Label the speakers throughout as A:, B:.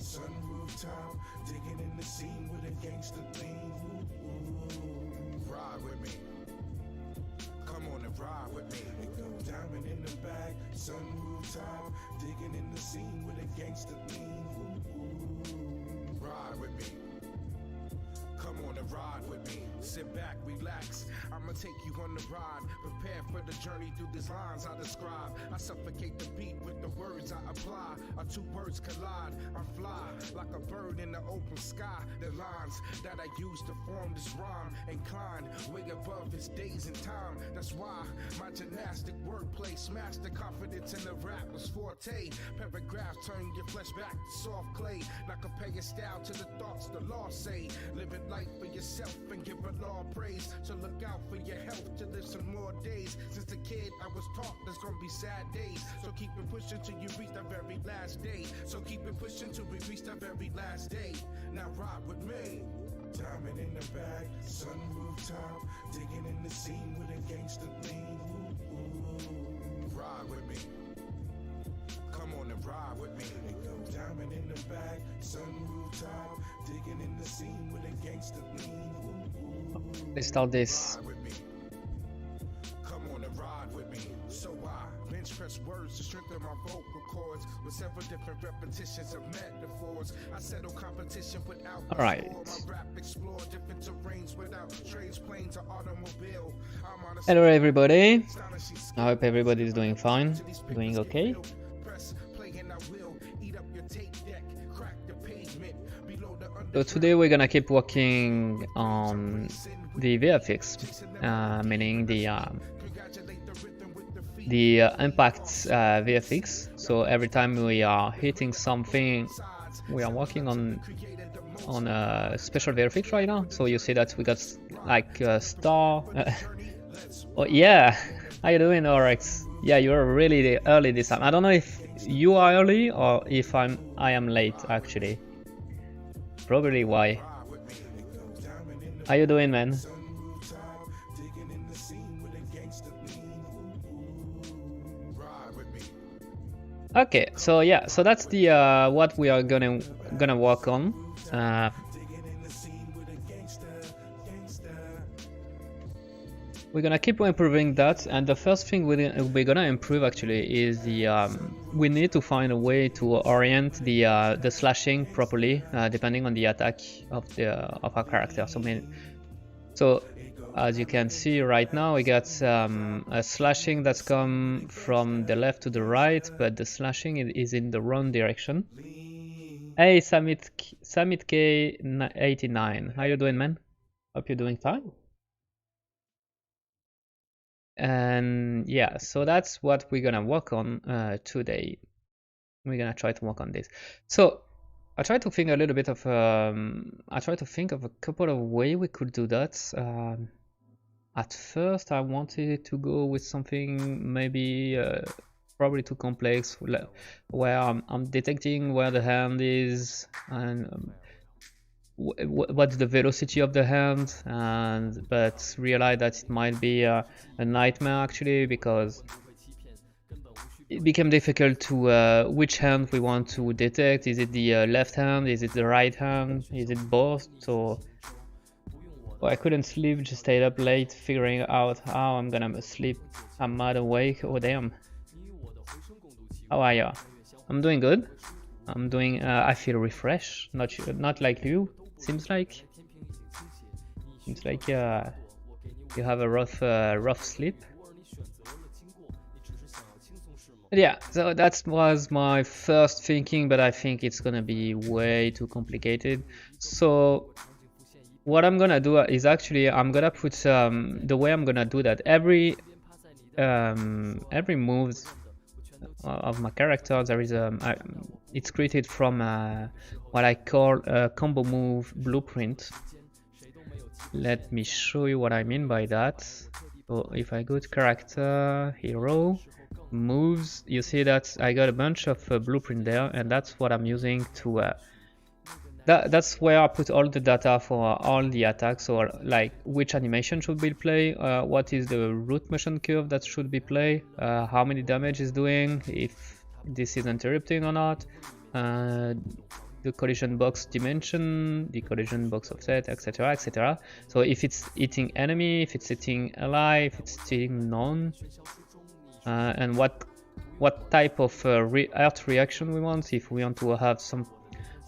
A: Sunroof top, digging in the scene with a gangster lean. Ride with me. Come on and ride with me. It go diamond in the back, sunroof top, digging in the scene with a gangster lean. Ride with me. Come on and ride with me. Sit back, relax. I'ma take you on the ride. Prepare for the journey through these lines I describe. I suffocate the beat with the words I apply. Our two words collide. I fly like a bird in the open sky. The lines that I use to form this rhyme incline way above its days and time. That's why my gymnastic wordplay smashed the confidence in the rapper's forte. Paragraphs turn your flesh back to soft clay. Now compare your style to the thoughts the law say. Living life for yourself and give a law praise. So look out for your health to live some more days. Since a kid I was taught there's gonna be sad days. So keep it pushing till you reach the very last day. So keep it pushing till we reach the very last day. Now ride with me. Diamond in the back, sunroof top, digging in the scene with a gangster lean. Ride with me. Come on and ride with me. It go diamond in the back, sunroof top, digging in the scene with a gangster lean.
B: Let's start this.
A: Ride with me. Come on and ride with me. So I bench press words to strengthen my vocal cords with several different repetitions of metaphors. I settle competition without
B: all right.
A: My rap explore different terrains without trains, planes, or automobile.
B: Hello everybody. I hope everybody's doing fine, doing okay. So today we're gonna keep working on the VFX, meaning the impact VFX. So every time we are hitting something, we are working on a special VFX right now. So you see that we got like a star. Oh yeah, how you doing, Oryx? Yeah, you're really early this time. I don't know if you are early or if I am late actually. Probably why. How you doing, man? Okay, so yeah, so that's the what we are gonna work on. We're gonna keep improving that, and the first thing we're gonna improve actually is the we need to find a way to orient the slashing properly, depending on the attack of our character. So as you can see right now, we got a slashing that's come from the left to the right, but the slashing is in the wrong direction. Hey, Summit K89, how you doing, man? Hope you're doing fine. And yeah, so that's what we're gonna work on today. We're gonna try to work on this. So I try to think a little bit of I try to think of a couple of ways we could do that. At first I wanted to go with something maybe probably too complex, where I'm detecting where the hand is and what's the velocity of the hand, but realize that it might be a nightmare actually, because it became difficult to which hand we want to detect. Is it the left hand? Is it the right hand? Is it both? So I couldn't sleep, just stayed up late figuring out how I'm gonna sleep. I'm not awake. Oh damn. How are you? I'm doing good. I'm doing I feel refreshed, not like you. Seems like you have a rough sleep. But yeah, so that was my first thinking, but I think it's gonna be way too complicated. So what I'm gonna do is actually I'm gonna put the way I'm gonna do that. Every moves of my character, there is it's created from what I call a combo move blueprint. Let me show you what I mean by that. So if I go to character, hero, moves, you see that I got a bunch of blueprint there, and that's what I'm using to that's where I put all the data for all the attacks, or like which animation should be played, what is the root motion curve that should be played, how many damage is doing, if this is interrupting or not, the collision box dimension, the collision box offset, etc., etc. So if it's hitting enemy, if it's hitting ally, if it's hitting none, and what type of earth reaction we want. If we want to have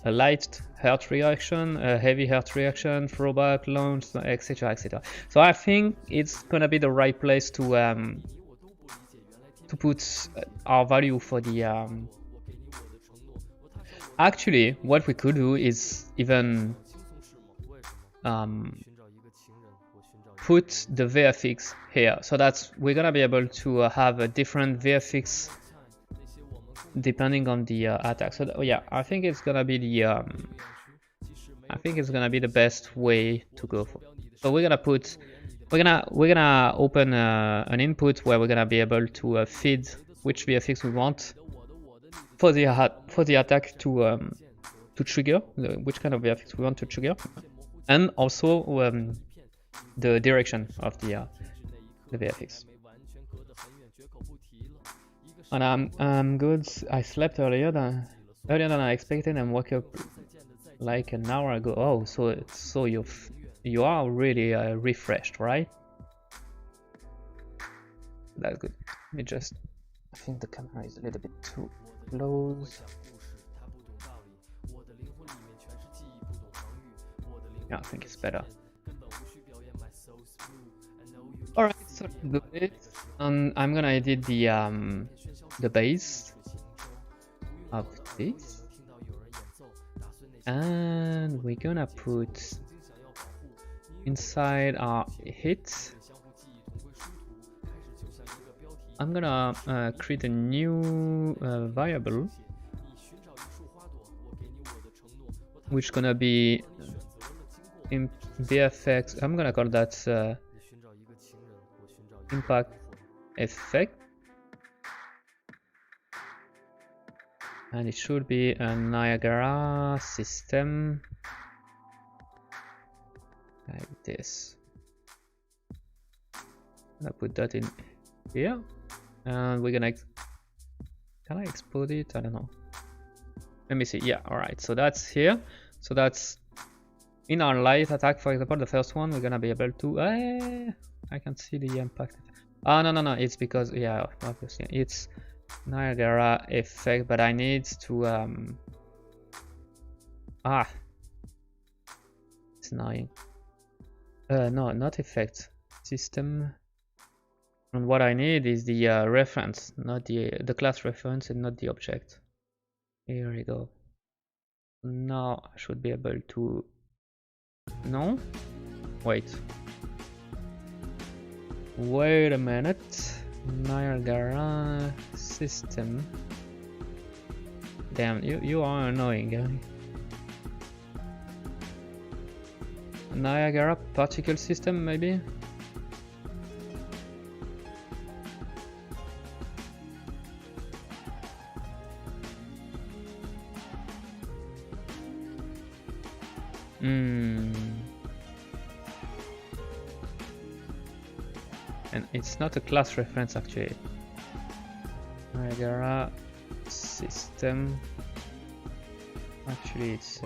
B: a light earth reaction, a heavy earth reaction, throwback, launch, etc., etc. So I think it's gonna be the right place to put our value for the. Actually, what we could do is even put the VFX here, so that we're gonna be able to have a different VFX depending on the attack. So yeah, I think it's gonna be the best way to go for. So we're gonna open an input where we're gonna be able to feed which VFX we want for the attack to trigger, which kind of VFX we want to trigger, and also the direction of the VFX. And I'm good. I slept earlier than I expected and woke up like an hour ago. Oh, so you are really refreshed, right? That's good. Let me just. I think the camera is a little bit too close. Yeah, I think it's better. Alright, so let's do it. And I'm gonna edit the base of this. And we're gonna put inside our hit. I'm gonna create a new variable, which gonna be in VFX. I'm gonna call that impact effect, and it should be a Niagara system like this. I'm gonna put that in here, and we're gonna. Can I export it? I don't know. Let me see. Yeah, alright. So that's here. So that's in our light attack, for example, the first one. We're gonna be able to. I can see the impact. Oh no! It's because obviously it's Niagara effect, but I need to it's annoying. No, not effect. System. And what I need is the reference, not the class reference, and not the object. Here we go. Now I should be able to. No, wait a minute. Niagara system. Damn, you are annoying, guy. Niagara particle system, maybe. And it's not a class reference actually. Niagara system. Actually, it's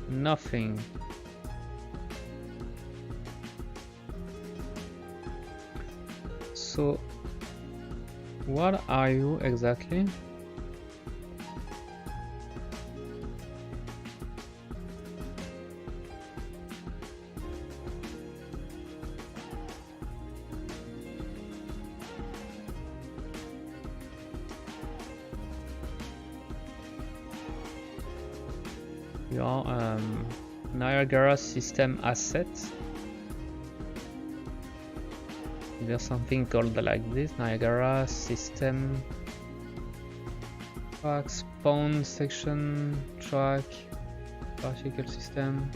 B: nothing. So, what are you exactly? Your Niagara system asset. There's something called like this: Niagara system track, spawn section track, particle system.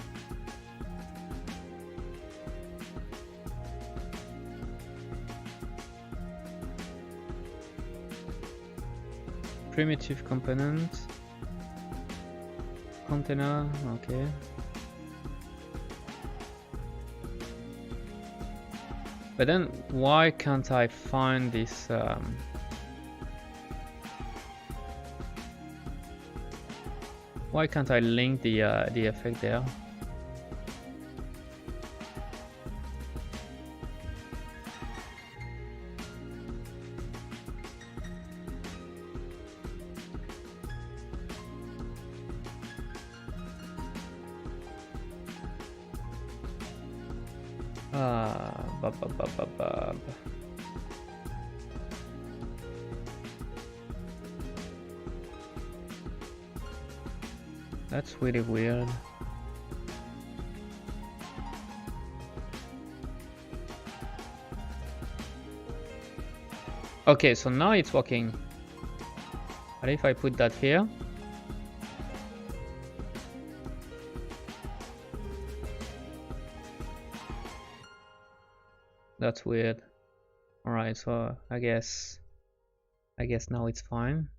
B: Primitive component. Container, okay. But then why can't I find this Why can't I link the effect there? That's really weird. Okay, so now it's working. But if I put that here, that's weird. Alright, so I guess now it's fine.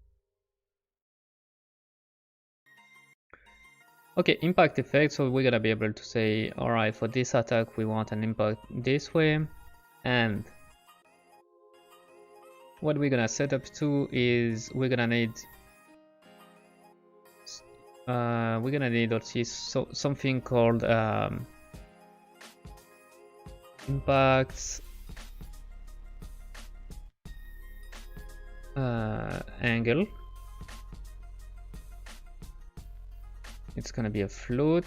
B: Okay, impact effect, so we're gonna be able to say, alright, for this attack we want an impact this way, and what we're gonna set up to is we're gonna need also something called impacts angle. It's gonna be a float,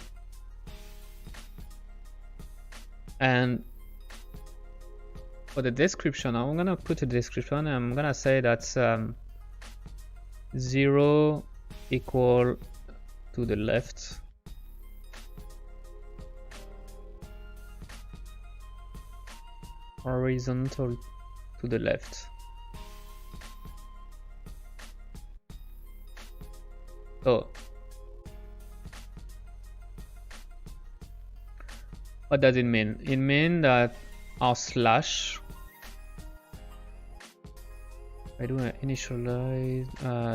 B: and for the description, I'm gonna put a description. I'm gonna say that's 0 equal to the left, horizontal to the left. So what does it mean? It means that our slash, I do an initialize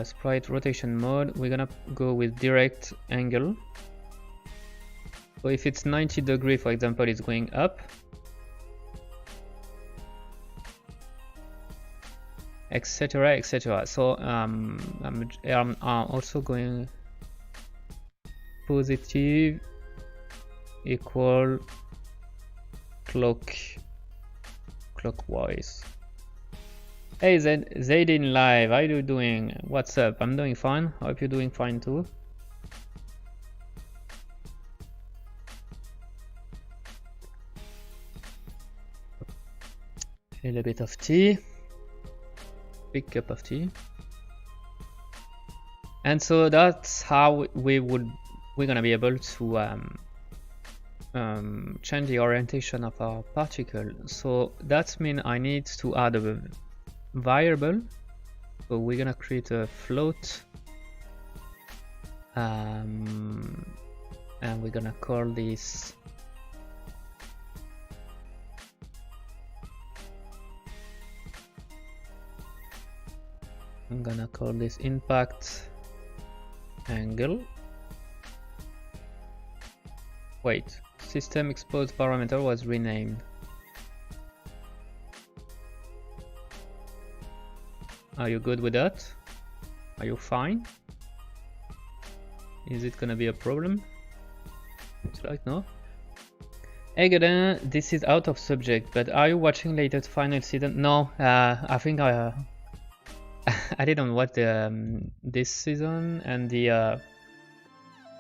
B: sprite rotation mode, we're gonna go with direct angle. So if it's 90 degree, for example, it's going up, etc, etc. So I'm also going positive equal clockwise. Hey Zaydin live, how are you doing? What's up? I'm doing fine. Hope you're doing fine too. A little bit of tea. Big cup of tea. And so that's how we're gonna be able to change the orientation of our particle. So that means I need to add a variable. So we're gonna create a float, and we're gonna call this impact angle. Wait, system exposed parameter was renamed. Are you good with that? Are you fine? Is it gonna be a problem? It's like no. Hey Godin, this is out of subject, but are you watching latest final season? No, I think I didn't watch the this season and the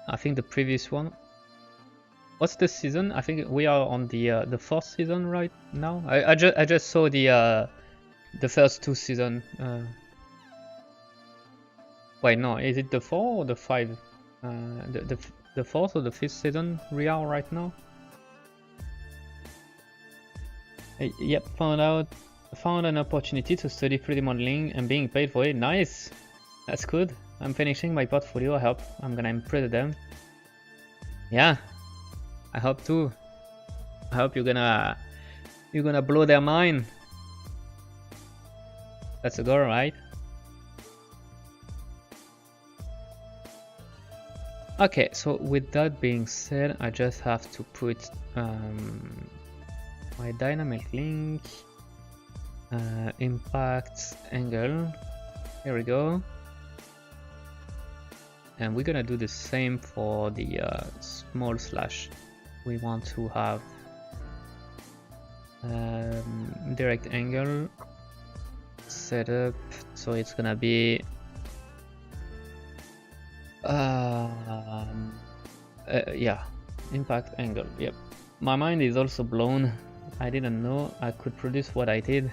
B: I think the previous one. What's the season? I think we are on the fourth season right now. I just saw the first two season. Wait, no, is it the 4 or the 5? The fourth or the fifth season we are right now? Yep, found an opportunity to study 3D modeling and being paid for it. Nice, that's good. I'm finishing my portfolio. I hope I'm gonna impress them. Yeah, I hope too. I hope you're gonna blow their mind. That's a goal, right? Okay, so with that being said, I just have to put my dynamic link, impact angle. Here we go. and we're gonna do the same for the small slash. We want to have direct angle setup, so it's gonna be yeah, impact angle. Yep, my mind is also blown. I didn't know I could produce what I did.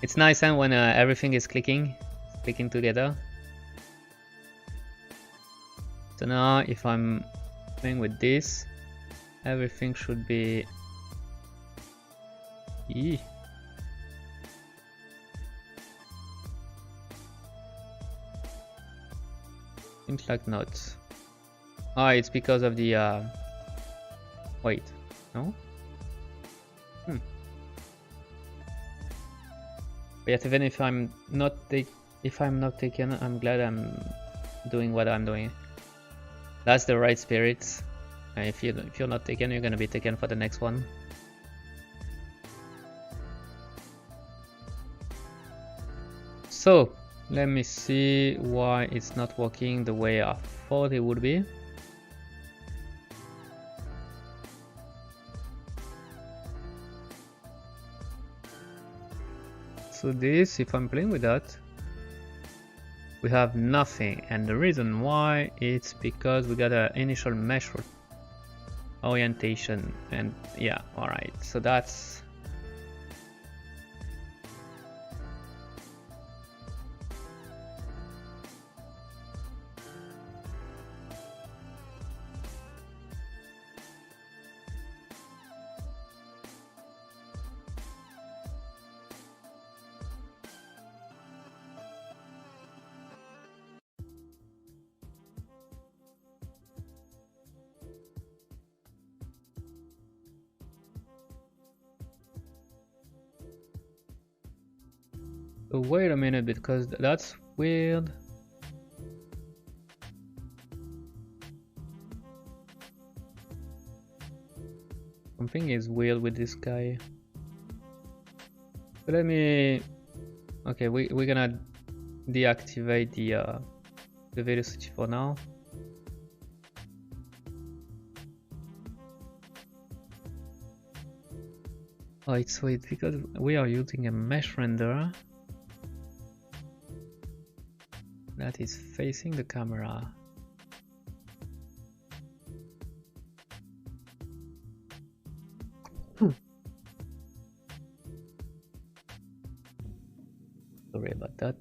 B: It's nice, and when everything is clicking together. So now if I'm playing with this, everything should be seems like not. Ah, it's because of the wait, no? But yet, even if I'm not taken, I'm glad I'm doing what I'm doing. That's the right spirit. And if you're not taken, you're gonna be taken for the next one. So let me see why it's not working the way I thought it would be. So this, if I'm playing with that, we have nothing, and the reason why it's because we got an initial mesh orientation, and yeah, alright, so that's wait a minute, because that's weird. Something is weird with this guy. But let me. Okay, we're gonna deactivate the velocity for now. Oh, it's weird because we are using a mesh renderer that is facing the camera. Sorry about that.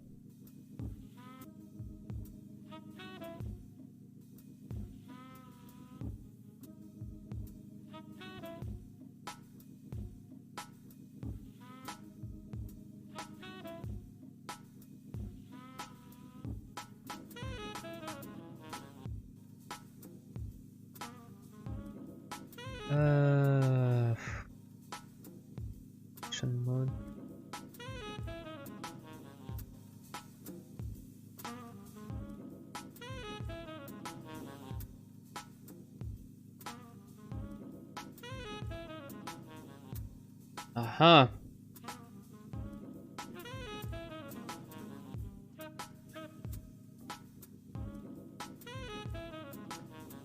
B: Action mode. Aha.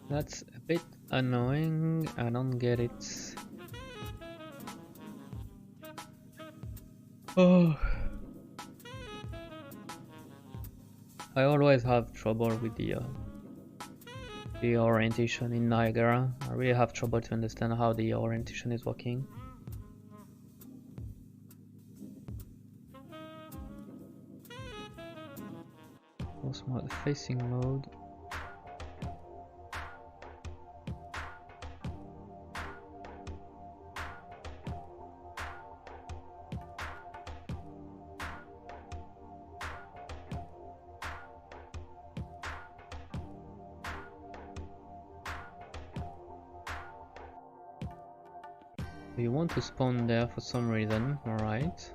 B: That's a bit annoying. I don't get it. Oh. I always have trouble with the orientation in Niagara. I really have trouble to understand how the orientation is working. Mode facing mode. You want to spawn there for some reason, alright.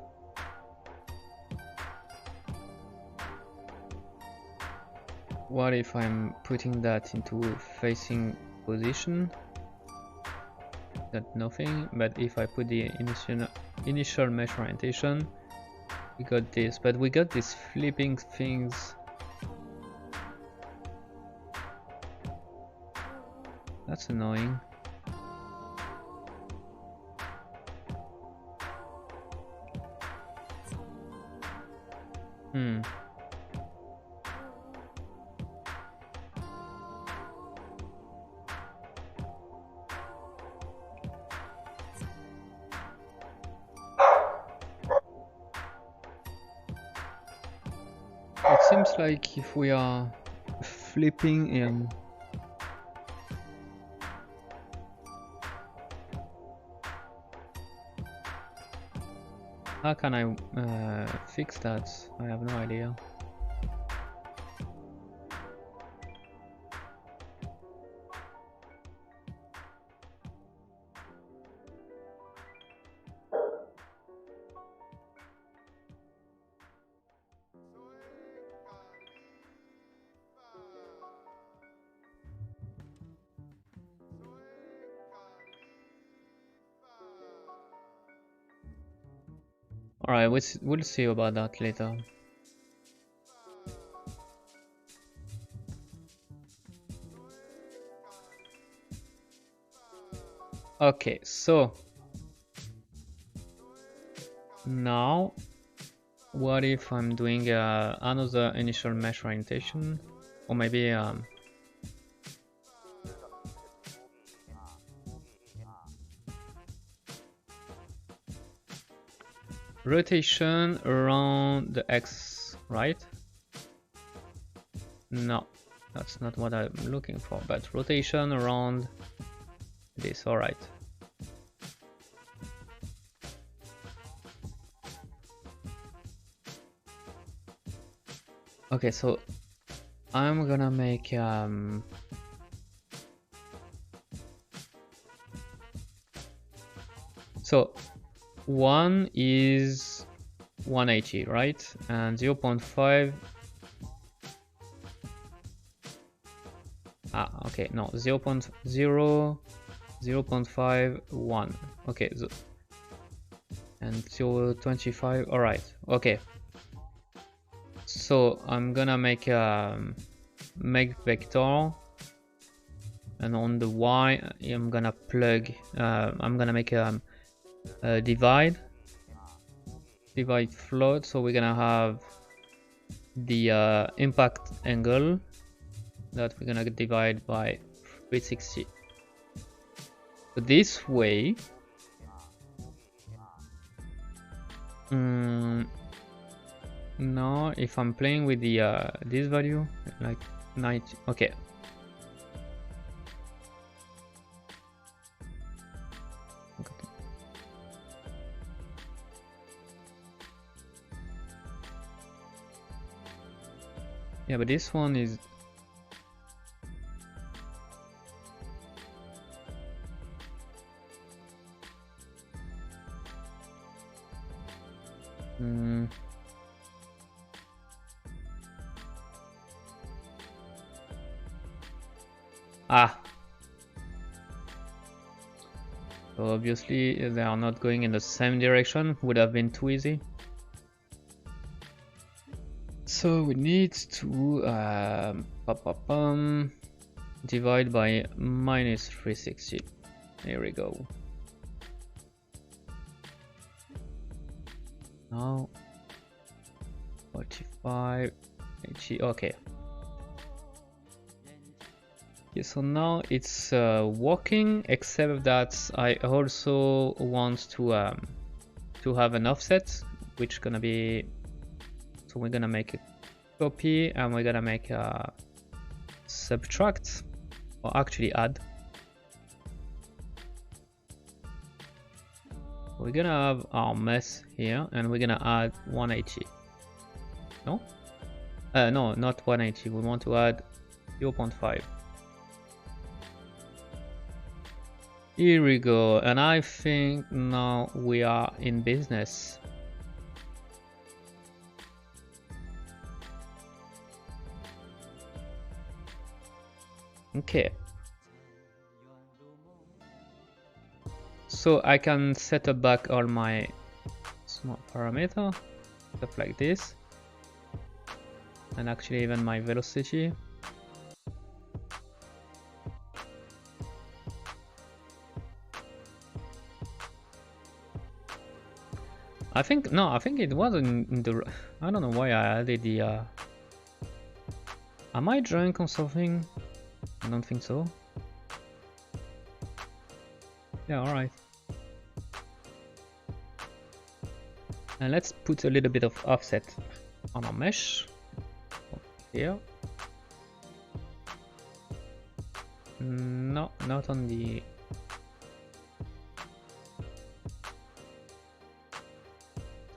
B: What if I'm putting that into facing position? Got nothing, but if I put the initial mesh orientation, we got this, but we got these flipping things That's annoying. It seems like if we are flipping in, how can I fix that? I have no idea. Alright, we'll see about that later. Okay, so now what if I'm doing another initial mesh orientation, or maybe rotation around the X, right? No, that's not what I'm looking for, but rotation around this, alright. Okay, so I'm gonna make so 1 is 180, right? And 0.5 okay, no, 0.0 0.51, okay, and 0.25, alright, okay. So I'm gonna make a make vector, and on the Y I'm gonna plug I'm gonna make a divide float, so we're gonna have the impact angle that we're gonna divide by 360. So this way now if I'm playing with the this value like 90, okay. Yeah, but this one is so obviously they are not going in the same direction, would have been too easy. So we need to divide by minus 360. Here we go. Now 45, 80, okay. Okay, so now it's working, except that I also want to have an offset, which gonna be, so we're gonna make a copy and we're gonna make a subtract, or actually add. We're gonna have our mess here and we're gonna add 180. No? No, not 180. We want to add 0.5. Here we go, and I think now we are in business. Okay. So I can set up back all my small parameter, stuff like this, and actually even my velocity. I think no, I think it was in the. I don't know why I added the. Am I drunk or something? I don't think so. Yeah, all right. And let's put a little bit of offset on our mesh here. No, not on the.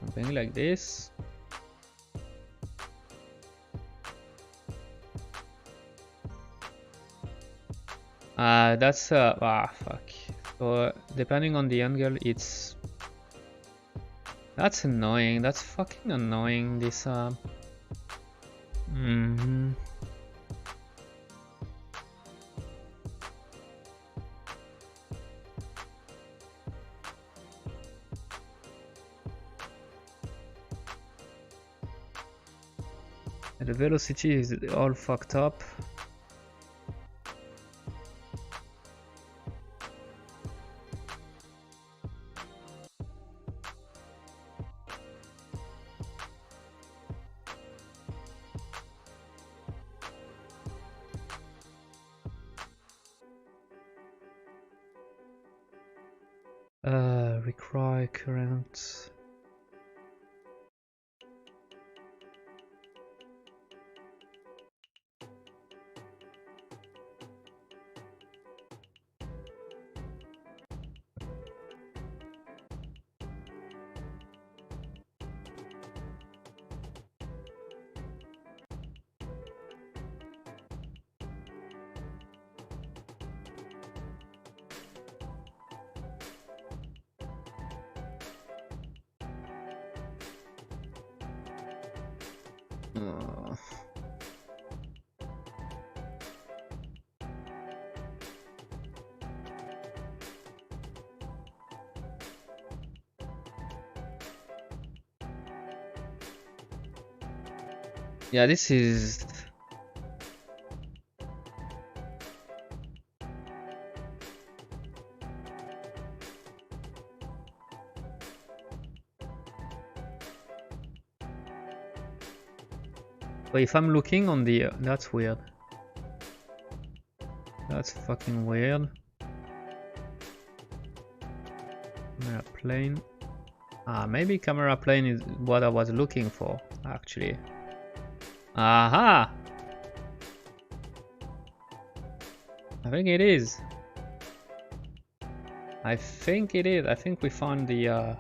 B: Something like this. That's fuck. So depending on the angle, it's. That's annoying. That's fucking annoying. This The velocity is all fucked up. Require current. Yeah, this is. But if I'm looking on the, that's weird. That's fucking weird. Camera plane. Maybe camera plane is what I was looking for, actually. Aha! I think it is. I think it is. I think we found the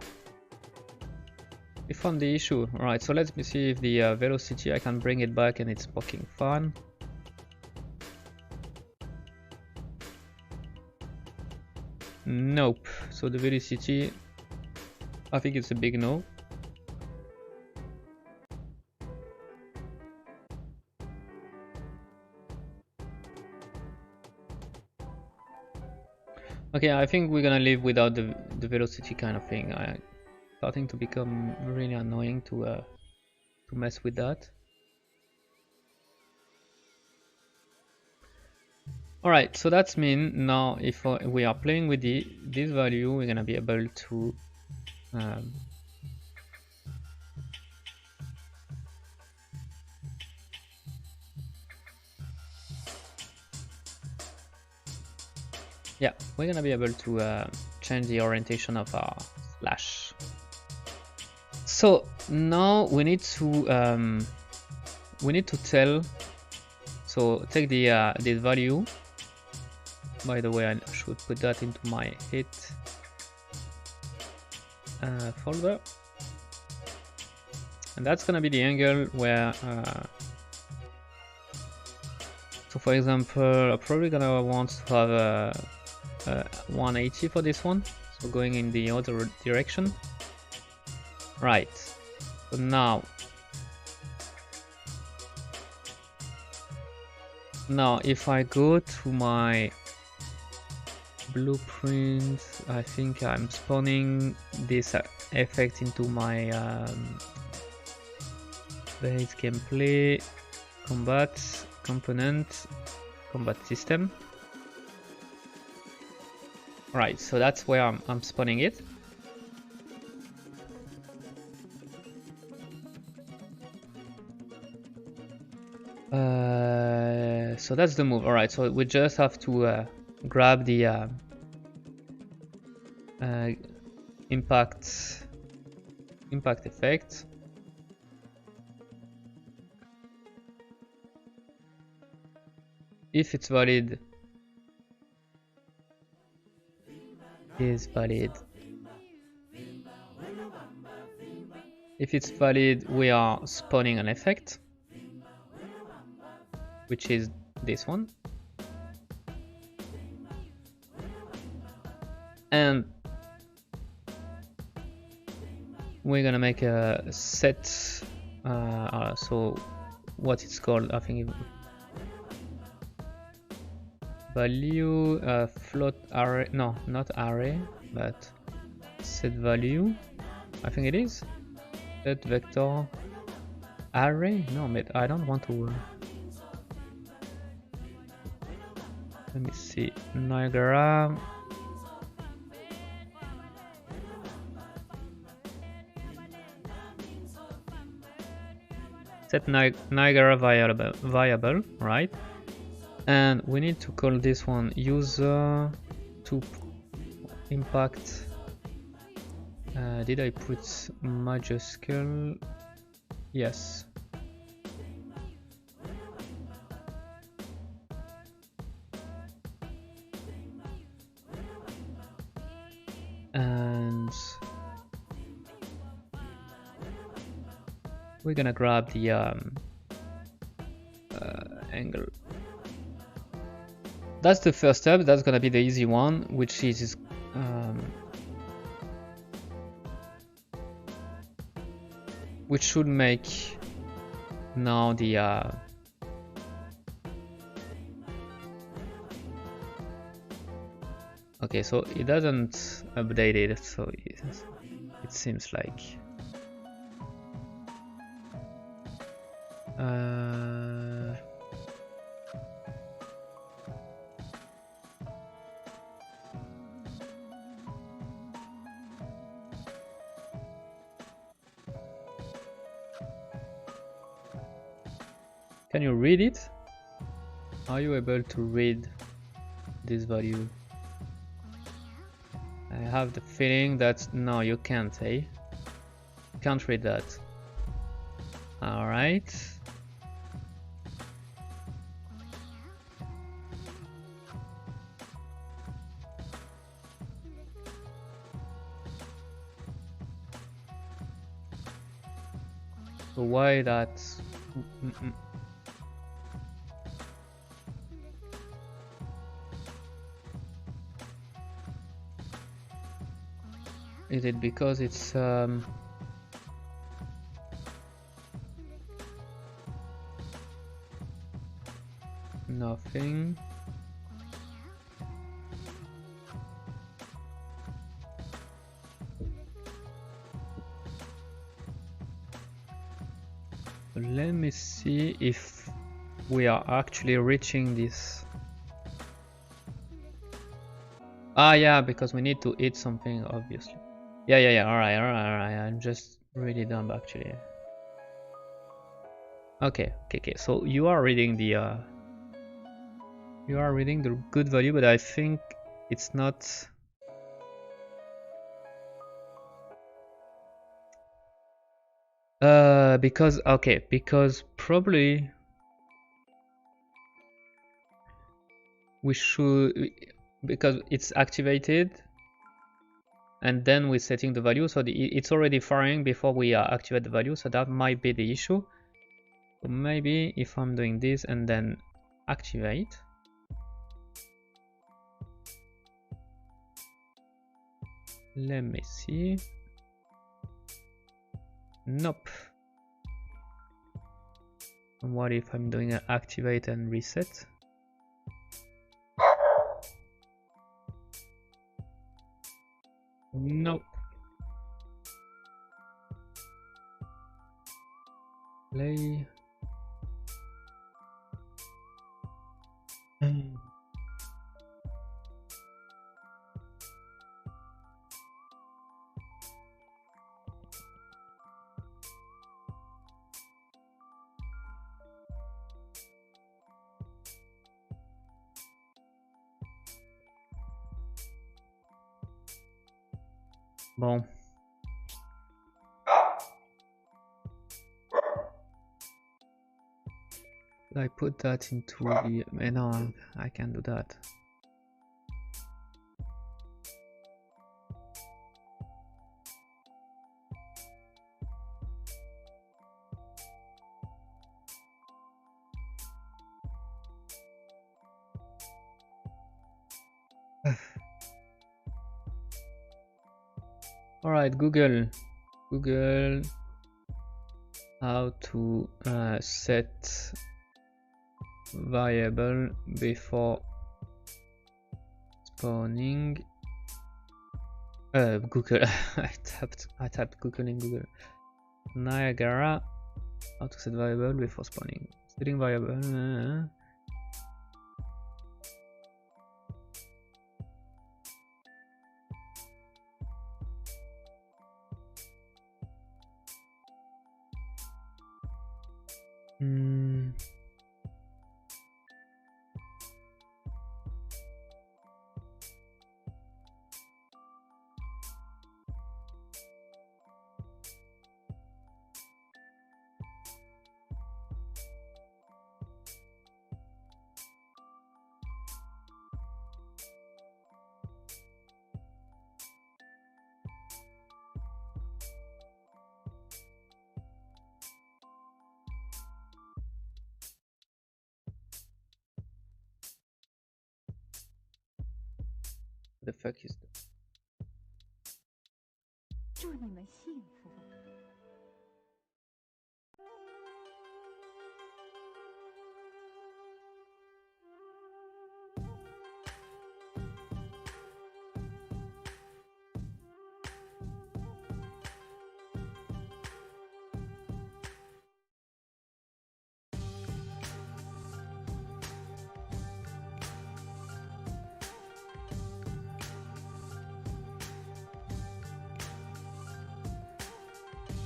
B: issue. Right, so let me see if the velocity, I can bring it back and it's fucking fun. Nope. So the velocity, I think it's a big no. Okay, I think we're gonna live without the velocity kind of thing. Starting to become really annoying to mess with that. Alright, so that's mean now if we are playing with this value, we're gonna be able to yeah, we're gonna be able to change the orientation of our slash. So now we need to tell. So take the this value. By the way, I should put that into my hit folder, and that's gonna be the angle where. So for example, I'm probably gonna want to have a 180 for this one. So going in the other direction. Right. So now if I go to my blueprint, I think I'm spawning this effect into my base gameplay, combat, component, combat system. Right, so that's where I'm spawning it. So that's the move. All right, so we just have to grab the impact effect. If it's valid, is valid. If it's valid, we are spawning an effect, which is this one. And we're gonna make a set, so what it's called, I think, value float array, no, not array, but set value, I think it is. Set vector array, no, but I don't want to, let me see, Niagara. Set Niagara variable, right? And we need to call this one user to impact. Did I put majuscule? Yes. And we're gonna grab the angle. That's the first step. That's gonna be the easy one, which is which should make now the okay, so it doesn't update it, so it seems like can you read it? Are you able to read this value? I have the feeling that no, you can't, eh? Can't read that. All right. So why that? Is it because it's nothing? Let me see if we are actually reaching this. Ah, yeah, because we need to eat something, obviously. Yeah. All right. I'm just really dumb, actually. Okay. So you are reading the good value, but I think it's not. Because probably we should, because it's activated and then we're setting the value, so it's already firing before we activate the value, so that might be the issue. So maybe if I'm doing this and then activate, let me see. Nope. And what if I'm doing an activate and reset? Nope. Play. Bon. I put that into the... No, I can't do that. Alright, Google, how to set variable before spawning. Google. I typed Google in Google. Niagara, how to set variable before spawning. Setting variable. The fuck is that?
C: 祝你们幸福。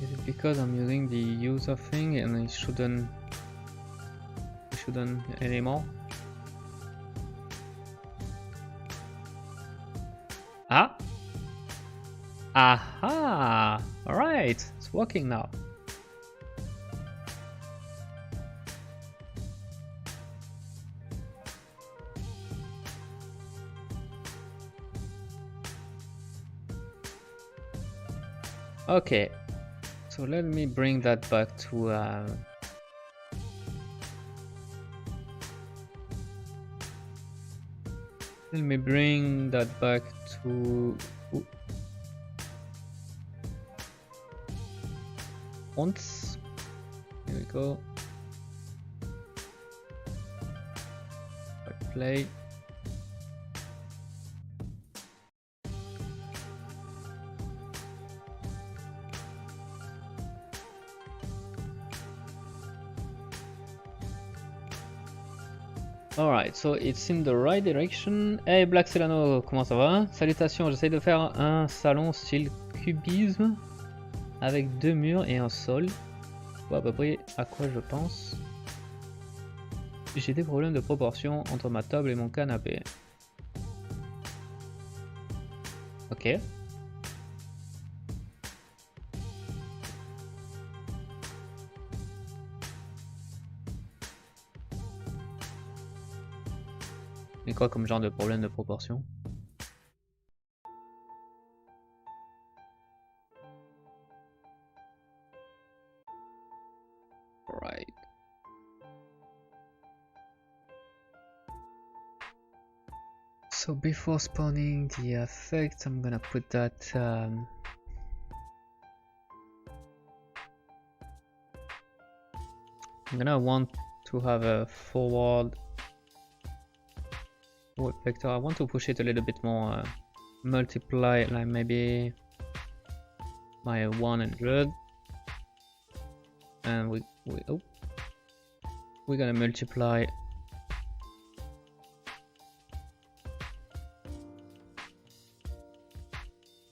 B: Is it because I'm using the user thing and it shouldn't anymore? Ah? Aha! Alright, it's working now. Okay. So let me bring that back to let me bring that back to fonts. Here we go. Play. Alright, so it's in the right direction. Hey Black Celano, comment ça va? Salutations, j'essaie de faire un salon style cubisme avec 2 murs et un sol. Je vois à peu près à quoi je pense. J'ai des problèmes de proportion entre ma table et mon canapé. Ok. Mais quoi comme genre de problème de proportion? Right. So before spawning the effect, I'm gonna put that I'm gonna want to have a forward vector. I want to push it a little bit more, multiply, like maybe by 100, and we're gonna multiply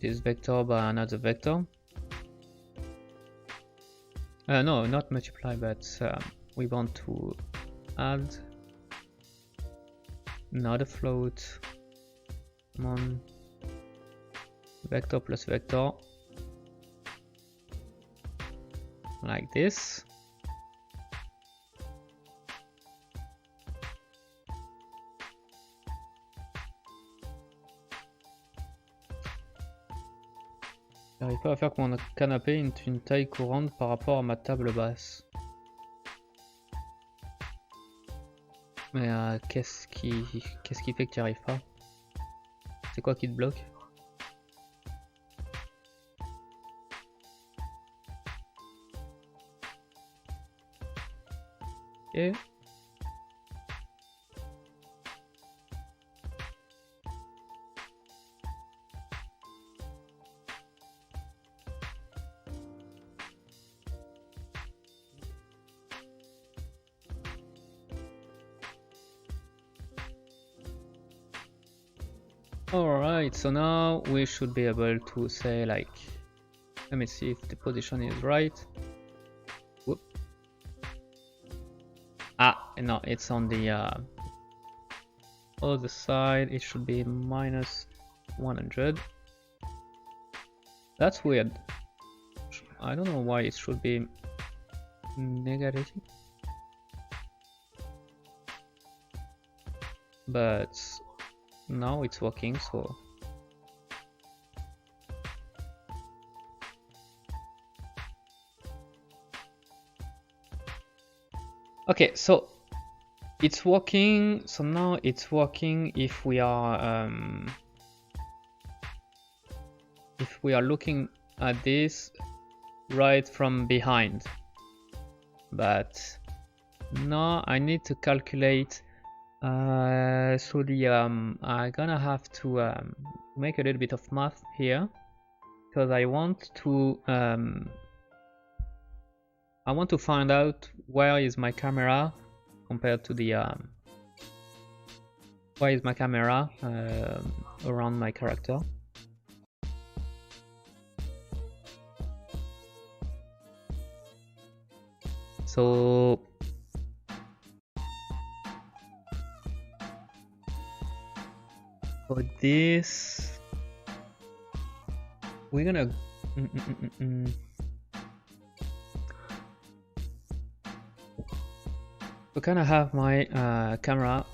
B: this vector by another vector. No, not multiply, but we want to add another float. Come on. vector plus vector, like this. J'arrive pas à faire que mon canapé ait une taille courante par rapport à ma table basse. Mais qu'est-ce qui fait que tu n'y arrives pas? C'est quoi qui te bloque? Ok. Alright, so now we should be able to say, like, let me see if the position is right. Whoop. Ah, no, it's on the other side. It should be minus 100. That's weird. I don't know why it should be negative. But now it's working, so okay, so it's working. So now it's working if we are looking at this right from behind, but now I need to calculate. So the I'm gonna have to make a little bit of math here, because I want to find out where is my camera compared to the where is my camera around my character. So for this, we're gonna so kind of have my camera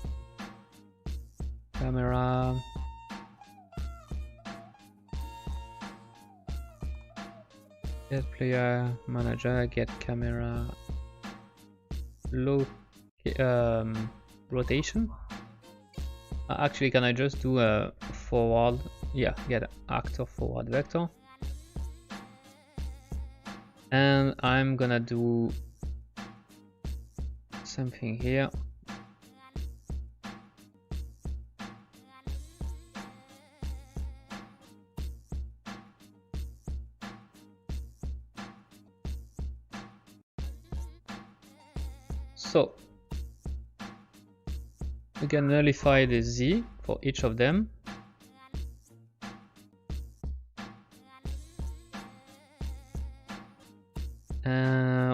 B: get player manager, get camera, low rotation. Actually, can I just do a forward? Yeah, get actor forward vector, and I'm gonna do something here. So we can nullify the Z for each of them.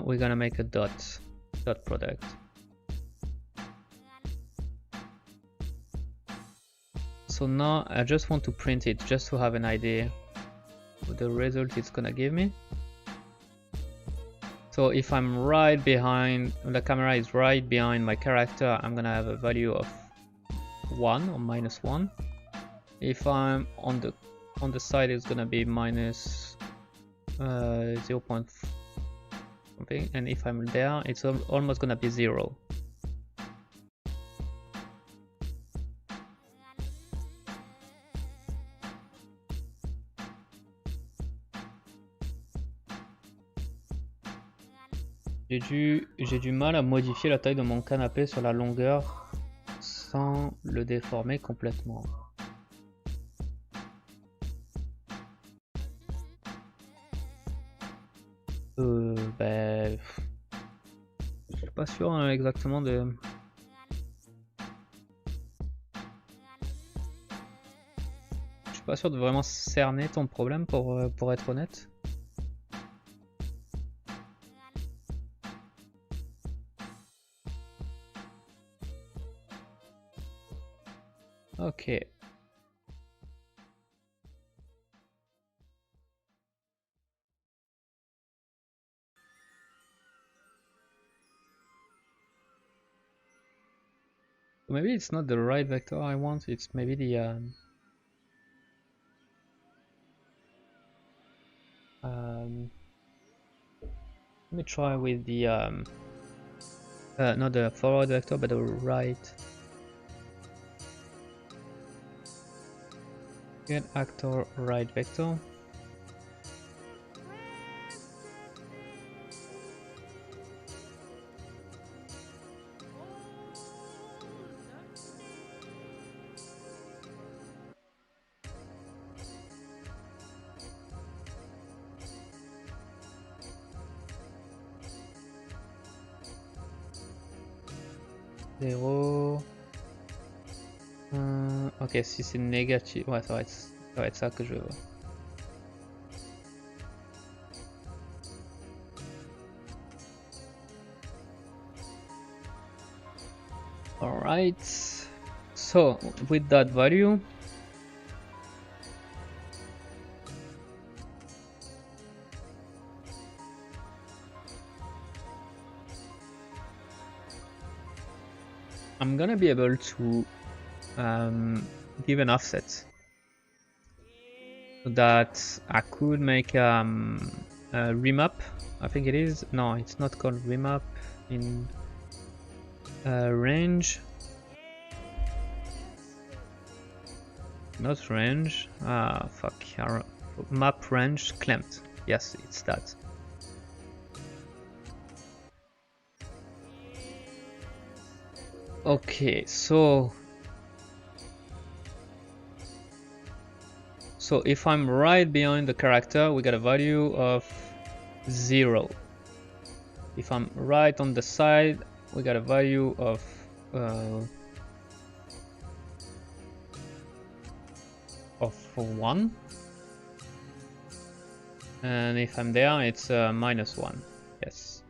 B: We're gonna make a dot product. So now I just want to print it just to have an idea of the result it's gonna give me. So if I'm right behind, the camera is right behind my character, I'm gonna have a value of 1 or minus 1. If I'm on the side, it's gonna be minus 0. Something, and if I'm there, it's almost gonna be 0. J'ai du mal à modifier la taille de mon canapé sur la longueur sans le déformer complètement. Ben, je suis pas sûr exactement de. Je suis pas sûr de vraiment cerner ton problème pour être honnête. Ok. Maybe it's not the right vector I want, it's maybe the let me try with the not the forward vector but the right. Get actor right vector. Zéro. Ok, si c'est négatif, ouais, ça va être ça que je veux. Alright, so with that value, I'm gonna be able to give an offset so that I could make a remap. I think it is. No, it's not called remap in range. Not range. Fuck. Map range clamped. Yes, it's that. Okay, so if I'm right behind the character, we got a value of 0. If I'm right on the side, we got a value of 1. And if I'm there, it's -1. Yes.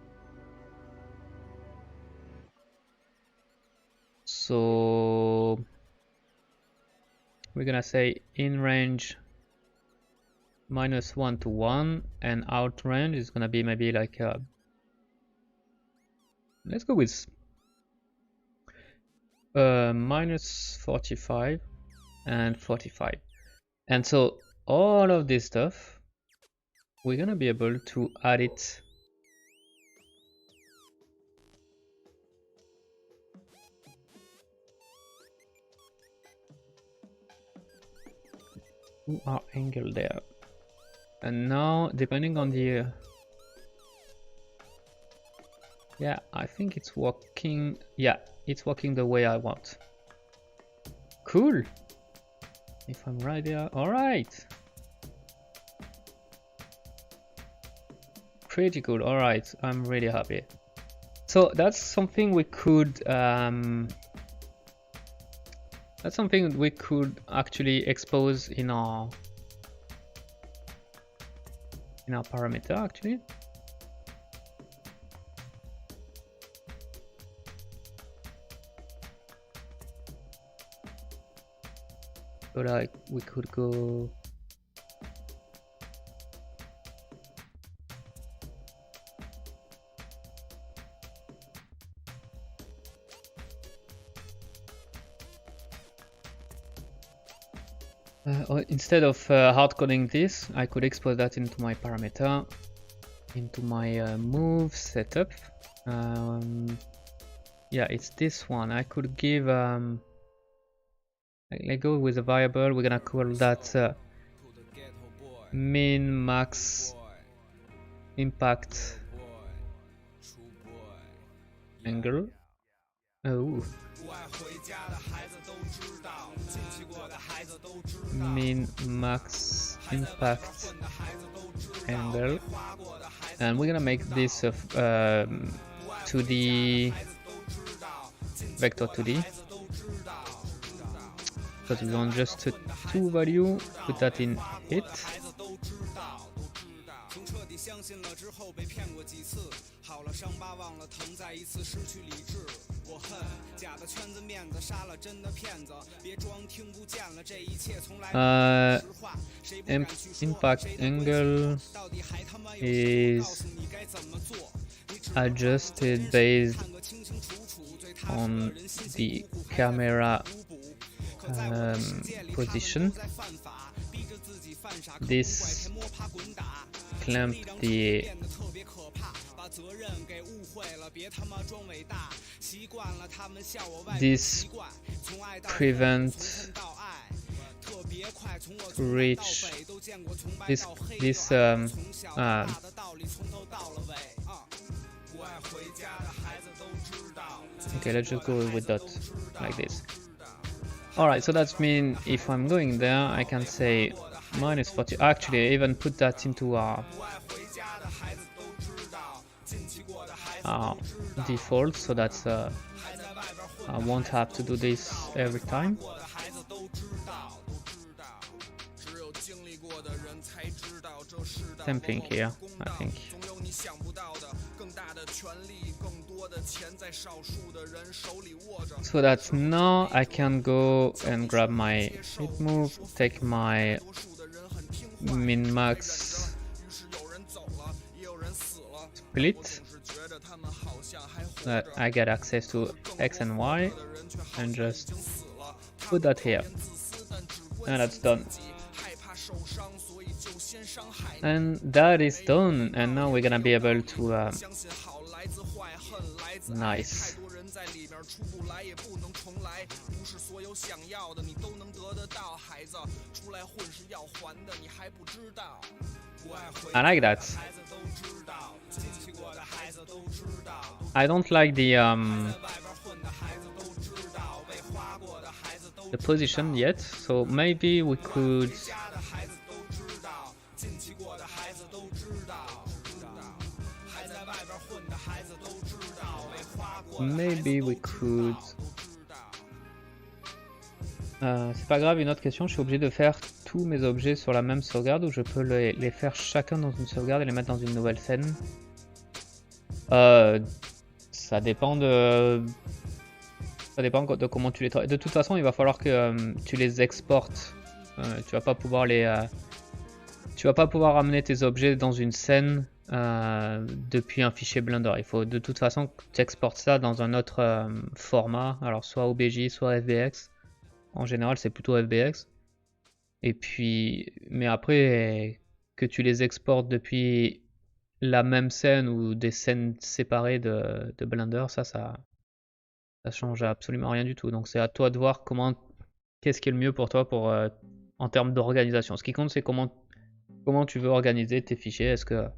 B: So we're gonna say in range -1 to 1, and out range is gonna be maybe like let's go with -45 and 45. And so all of this stuff, we're gonna be able to add it to our angle there. And now, depending on the yeah, I think it's working. Yeah, it's working the way I want. Cool. If I'm right there, all right. Pretty cool. All right, I'm really happy. So that's something we could. That's something we could actually expose in our parameter actually. So like we could go or instead of hard coding this, I could export that into my parameter, into my move setup. Yeah, it's this one. I could give let's go with a variable. We're gonna call that min max impact angle. Oh, min max impact angle, and we're gonna make this of 2D vector 2D, because we want just a 2 value. Put that in it. Impact angle is adjusted based on the camera position. This clamp the this prevent to reach this okay, let's just go with that like this. Alright, so that means if I'm going there, I can say -40. Actually, I even put that into default, so that's I won't have to do this every time. Same thing here, I think. So that now I can go and grab my hit move, take my min-max split. I get access to X and Y and just put that here. And that's done. And that is done, and now we're gonna be able to nice. I like that. I don't like the position yet, so maybe we could c'est pas grave, une autre question, je suis obligé de faire tous mes objets sur la même sauvegarde ou je peux les faire chacun dans une sauvegarde et les mettre dans une nouvelle scène? Ça dépend de comment tu les travailles. De toute façon, il va falloir que tu les exportes. Tu vas pas pouvoir amener tes objets dans une scène depuis un fichier Blender. Il faut de toute façon que tu exportes ça dans un autre format, alors soit OBJ, soit FBX. En général, c'est plutôt FBX. Et puis, mais après, que tu les exportes depuis la même scène ou des scènes séparées de Blender, ça change absolument rien du tout. Donc c'est à toi de voir qu'est-ce qui est le mieux pour toi en termes d'organisation. Ce qui compte, c'est comment tu veux organiser tes fichiers. Est-ce que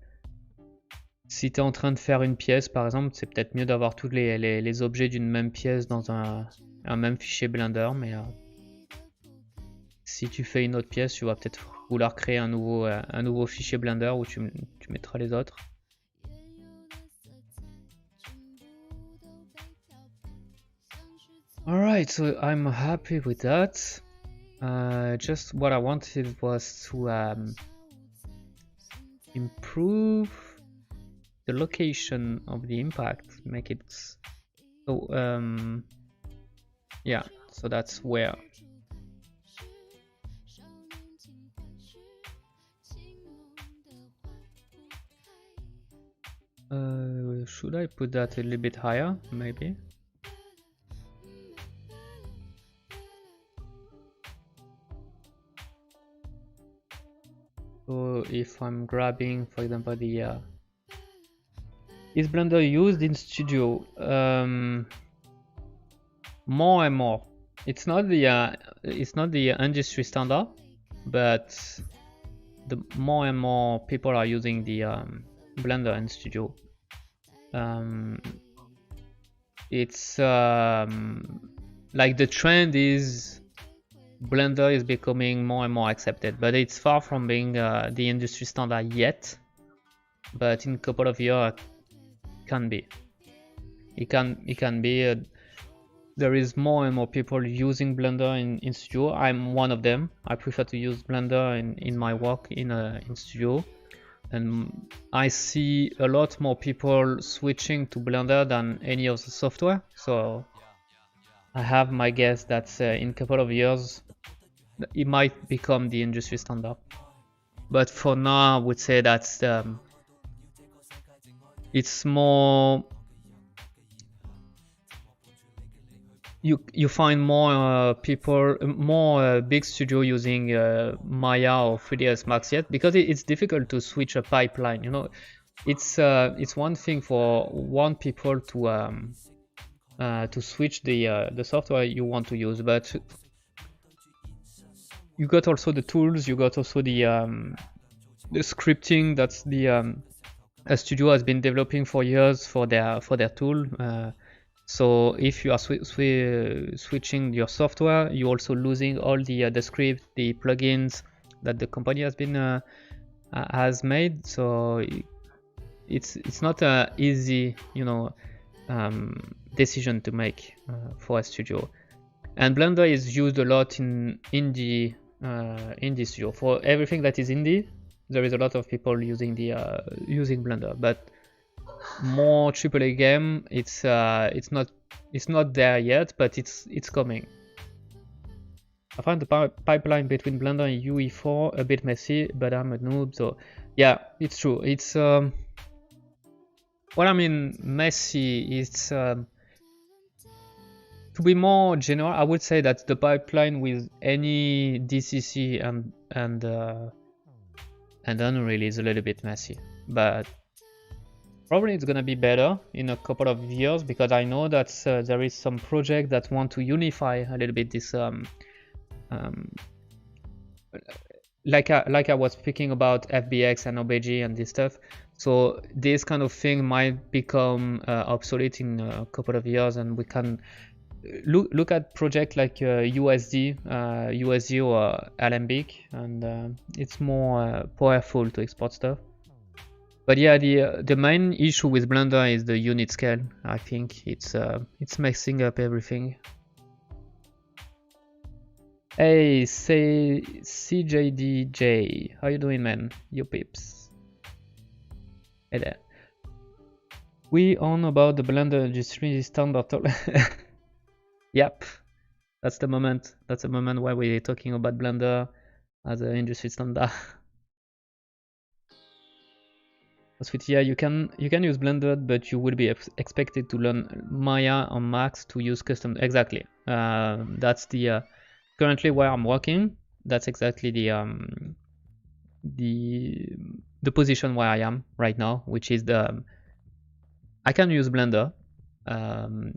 B: si tu es en train de faire une pièce, par exemple, c'est peut-être mieux d'avoir tous les objets d'une même pièce dans un même fichier Blender, mais si tu fais une autre pièce, tu vas peut-être vouloir créer un nouveau fichier Blender où tu mettras les autres. Alright, so I'm happy with that. Just what I wanted was to improve the location of the impact, make it so yeah, so that's where should I put that a little bit higher, maybe? So if I'm grabbing, for example, the is Blender used in studio? More and more. It's not the industry standard, but the more and more people are using the Blender in studio. It's like the trend is Blender is becoming more and more accepted, but it's far from being the industry standard yet. But in a couple of years, can be. It can be. There is more and more people using Blender in studio. I'm one of them. I prefer to use Blender in my work in studio, and I see a lot more people switching to Blender than any of the software. So I have my guess that in a couple of years it might become the industry standard. But for now, I would say that's it's more you find more people, more big studio using Maya or 3ds Max yet, because it's difficult to switch a pipeline. You know, it's one thing for one people to switch the software you want to use, but you got also the tools, you got also the scripting that's a studio has been developing for years for their tool. So if you are switching your software, you're also losing all the script, the plugins that the company has been has made. So it's not a easy, you know, decision to make for a studio. And Blender is used a lot in indie studio. For everything that is indie, there is a lot of people using using Blender, but more AAA game, it's not there yet, but it's coming. I find the pipeline between Blender and UE4 a bit messy, but I'm a noob, so yeah, it's true. It's what I mean messy. It's to be more general, I would say that the pipeline with any DCC and Unreal is a little bit messy, but probably it's gonna be better in a couple of years, because I know that there is some project that want to unify a little bit this like I was speaking about FBX and OBJ and this stuff. So this kind of thing might become obsolete in a couple of years, and we can look at project like USD or Alembic, and it's more powerful to export stuff. But yeah, the main issue with Blender is the unit scale. I think it's messing up everything. Hey, say CJDJ, how you doing, man? You peeps. Hey there. We on about the Blender industry standard. Yep, that's the moment. That's the moment where we're talking about Blender as an industry standard. Sweet, yeah, you can use Blender, but you will be expected to learn Maya on Max to use custom. Exactly. That's the currently where I'm working. That's exactly the position where I am right now, which is I can use Blender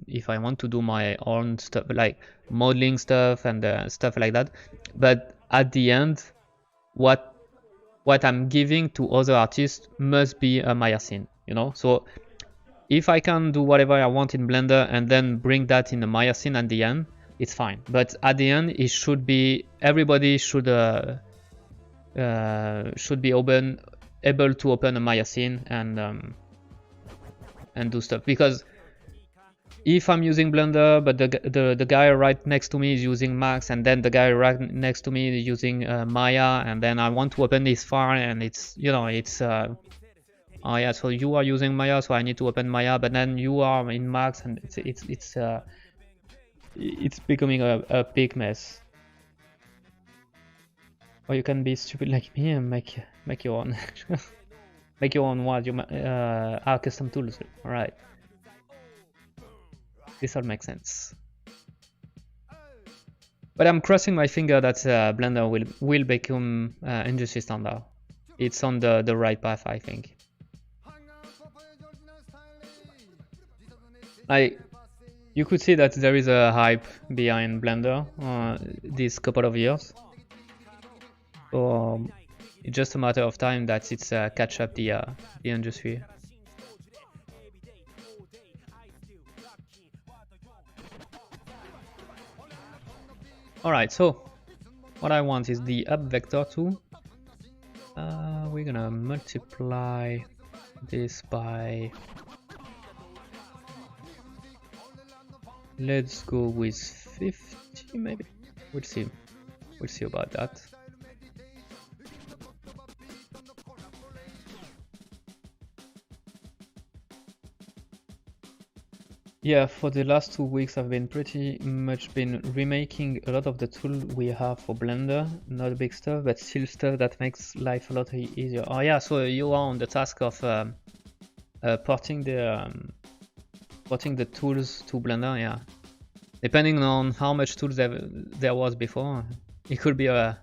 B: if I want to do my own stuff, like modeling stuff and stuff like that. But at the end, what I'm giving to other artists must be a Maya scene, you know. So if I can do whatever I want in Blender and then bring that in the Maya scene at the end, it's fine. But at the end, it should be, everybody should be able to open a Maya scene and do stuff. Because if I'm using Blender, but the guy right next to me is using Max, and then the guy right next to me is using Maya, and then I want to open this file, and it's, you know, it's oh yeah, so you are using Maya, so I need to open Maya, but then you are in Max, and it's becoming a big mess. Or you can be stupid like me and make your own make your own what you custom tools. All right. This all makes sense. But I'm crossing my finger that Blender will become industry standard. It's on the right path, I think. Like, you could see that there is a hype behind Blender these couple of years. So it's just a matter of time that it's catch up the industry. Alright, so what I want is the up vector tool. We're gonna multiply this by, let's go with 50 maybe. We'll see about that. Yeah, for the last 2 weeks I've been pretty much remaking a lot of the tool we have for Blender. Not big stuff, but still stuff that makes life a lot easier. Oh yeah, so you are on the task of porting the tools to Blender. Yeah, Depending on how much tools there was before, it could be a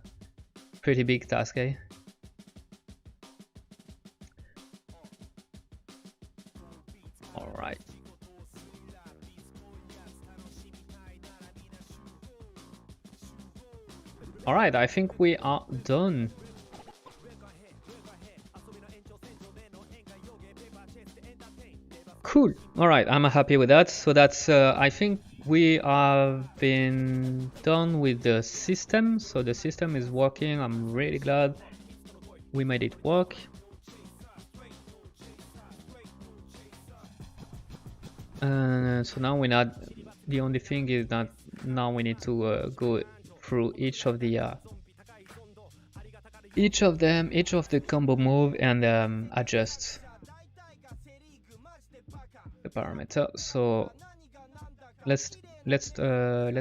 B: pretty big task, eh? All right. All right, I think we are done. Cool. All right, I'm happy with that. So that's, I think we have been done with the system. So the system is working. I'm really glad we made it work. So now we're not, the only thing is that now we need to go through each of the each of the combo move and adjust the parameter. So let's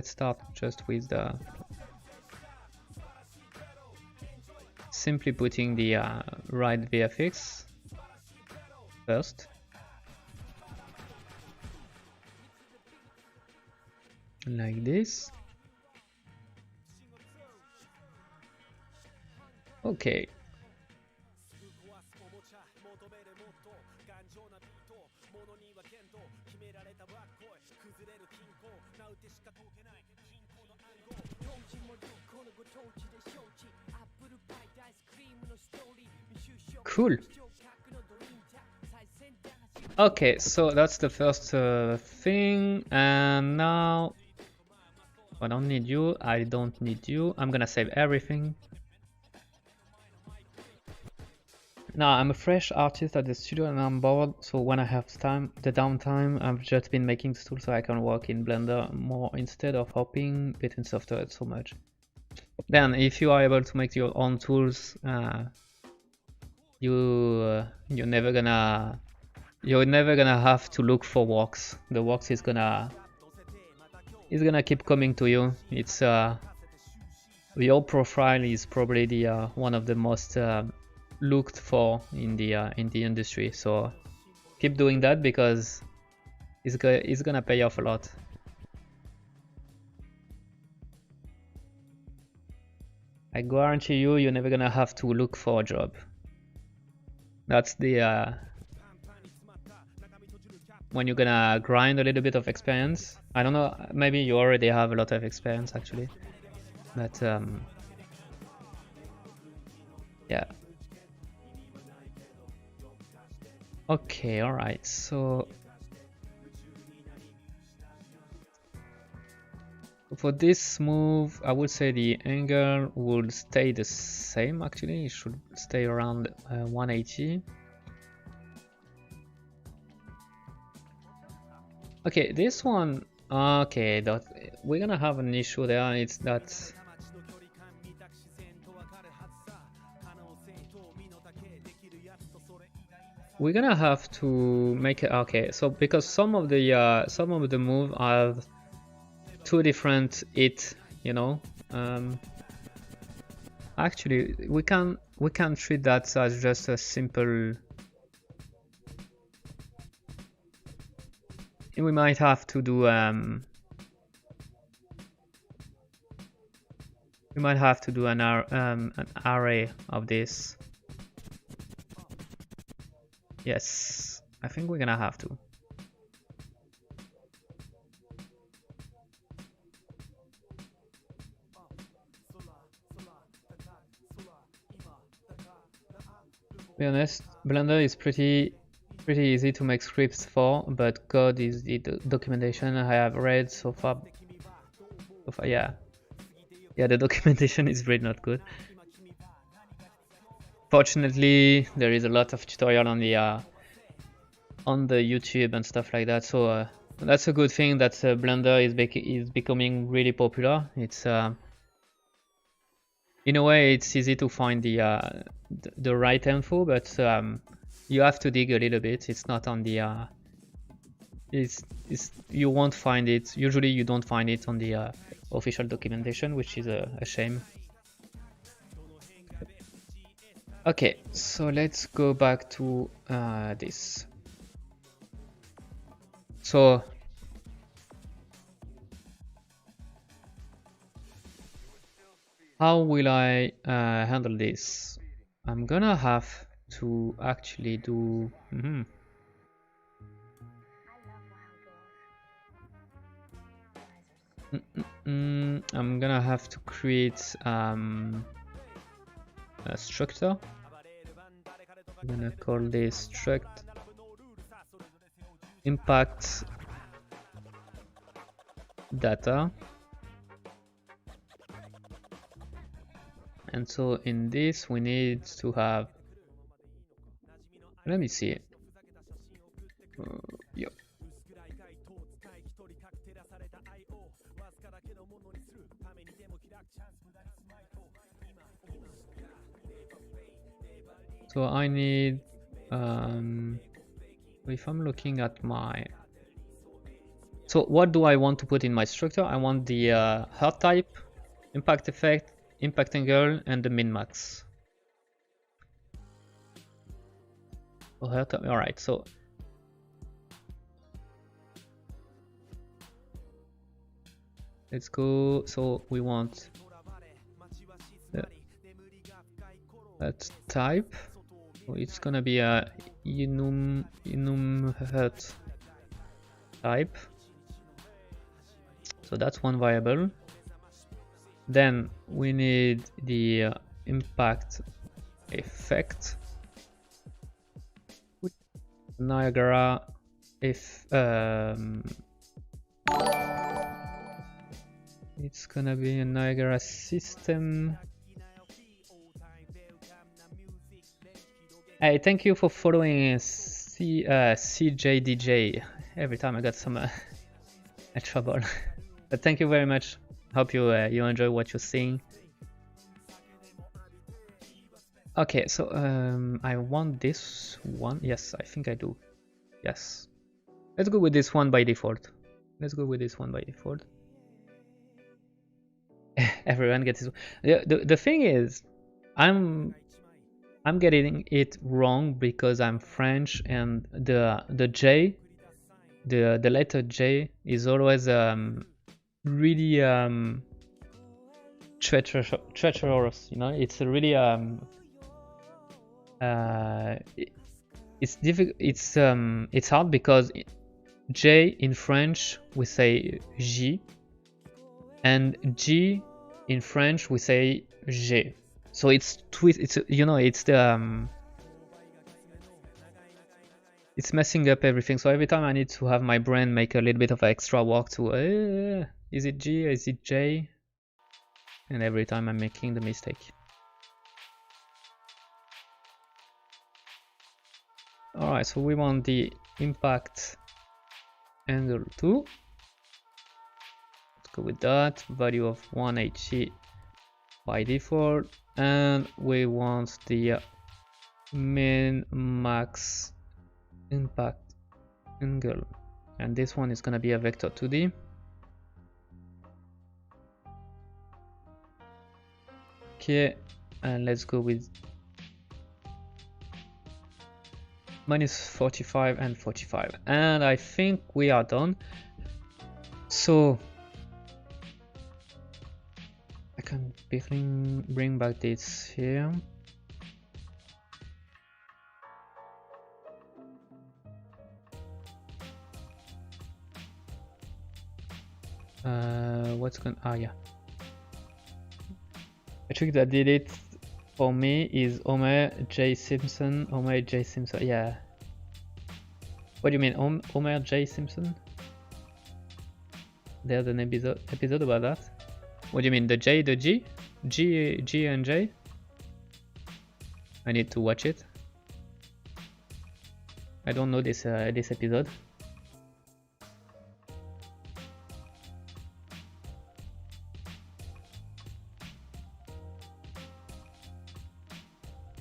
B: start just with the simply putting the right VFX first. Like this. Okay. Cool. Okay, so that's the first thing, and now I don't need you, I don't need you. I'm gonna save everything. Now I'm a fresh artist at the studio and I'm bored, so when I have time, the downtime, I've just been making this tool so I can work in Blender more instead of hopping between software so much. Then if you are able to make your own tools, you're never gonna have to look for works. The works is gonna keep coming to you. It's your profile is probably the one of the most looked for in the industry. So keep doing that because it's gonna pay off a lot. I guarantee you're never gonna have to look for a job. That's the when you're gonna grind a little bit of experience. I don't know, maybe you already have a lot of experience actually, but yeah. Okay, all right, so for this move, I would say the angle will stay the same. Actually, it should stay around 180. Okay, this one, okay, we're gonna have an issue there. It's that we're gonna have to make it okay. So because some of the move have two different hit, you know. Actually, we can treat that as just a simple. We might have to do an array of this. Yes, I think we're gonna have to. To be honest, Blender is pretty easy to make scripts for, but code is the documentation I have read so far. Yeah, the documentation is really not good. Fortunately, there is a lot of tutorial on the YouTube and stuff like that, so that's a good thing that Blender is becoming really popular. It's in a way it's easy to find the right info, but you have to dig a little bit. It's not on the you won't find it. Usually you don't find it on the official documentation, which is a shame. Okay, so let's go back to this. So How will I handle this? I'm gonna have to actually do. I'm gonna have to create a structure. I'm gonna call this struct impact data. And so in this we need to have, let me see. Yep. So I need, if I'm looking at my, so what do I want to put in my structure? I want the hard type, impact effect, impact angle, and the min max. All right, so let's go. So we want that type. So it's gonna be a enum hurt type. So that's one variable. Then we need the impact effect. Niagara, if it's gonna be a Niagara system. Hey, thank you for following CJDJ. Every time I got some trouble, but thank you very much. Hope you you enjoy what you're seeing. Okay, so I want this one. Yes, I think I do. Yes, let's go with this one by default. Let's go with this one by default. Everyone gets this. The thing is, I'm getting it wrong because I'm French, and the J, the letter J is always really treacherous. You know, it's a really it's difficult. It's hard because J in French we say J, and G in French we say G. So it's it's, you know, it's the it's messing up everything. So every time I need to have my brain make a little bit of extra work to is it G, is it J, and every time I'm making the mistake. Alright, so we want the impact angle 2. Let's go with that. Value of 180 by default. And we want the min max impact angle. And this one is going to be a vector 2D. Okay, and let's go with minus 45 and 45, and I think we are done. So I can bring back this here. What's going? Ah, yeah. The trick that did it for me is Homer J. Simpson. Homer J. Simpson, yeah. What do you mean, Homer J. Simpson? There's an episode about that. What do you mean, the J, the G? G and J? I need to watch it. I don't know this this episode.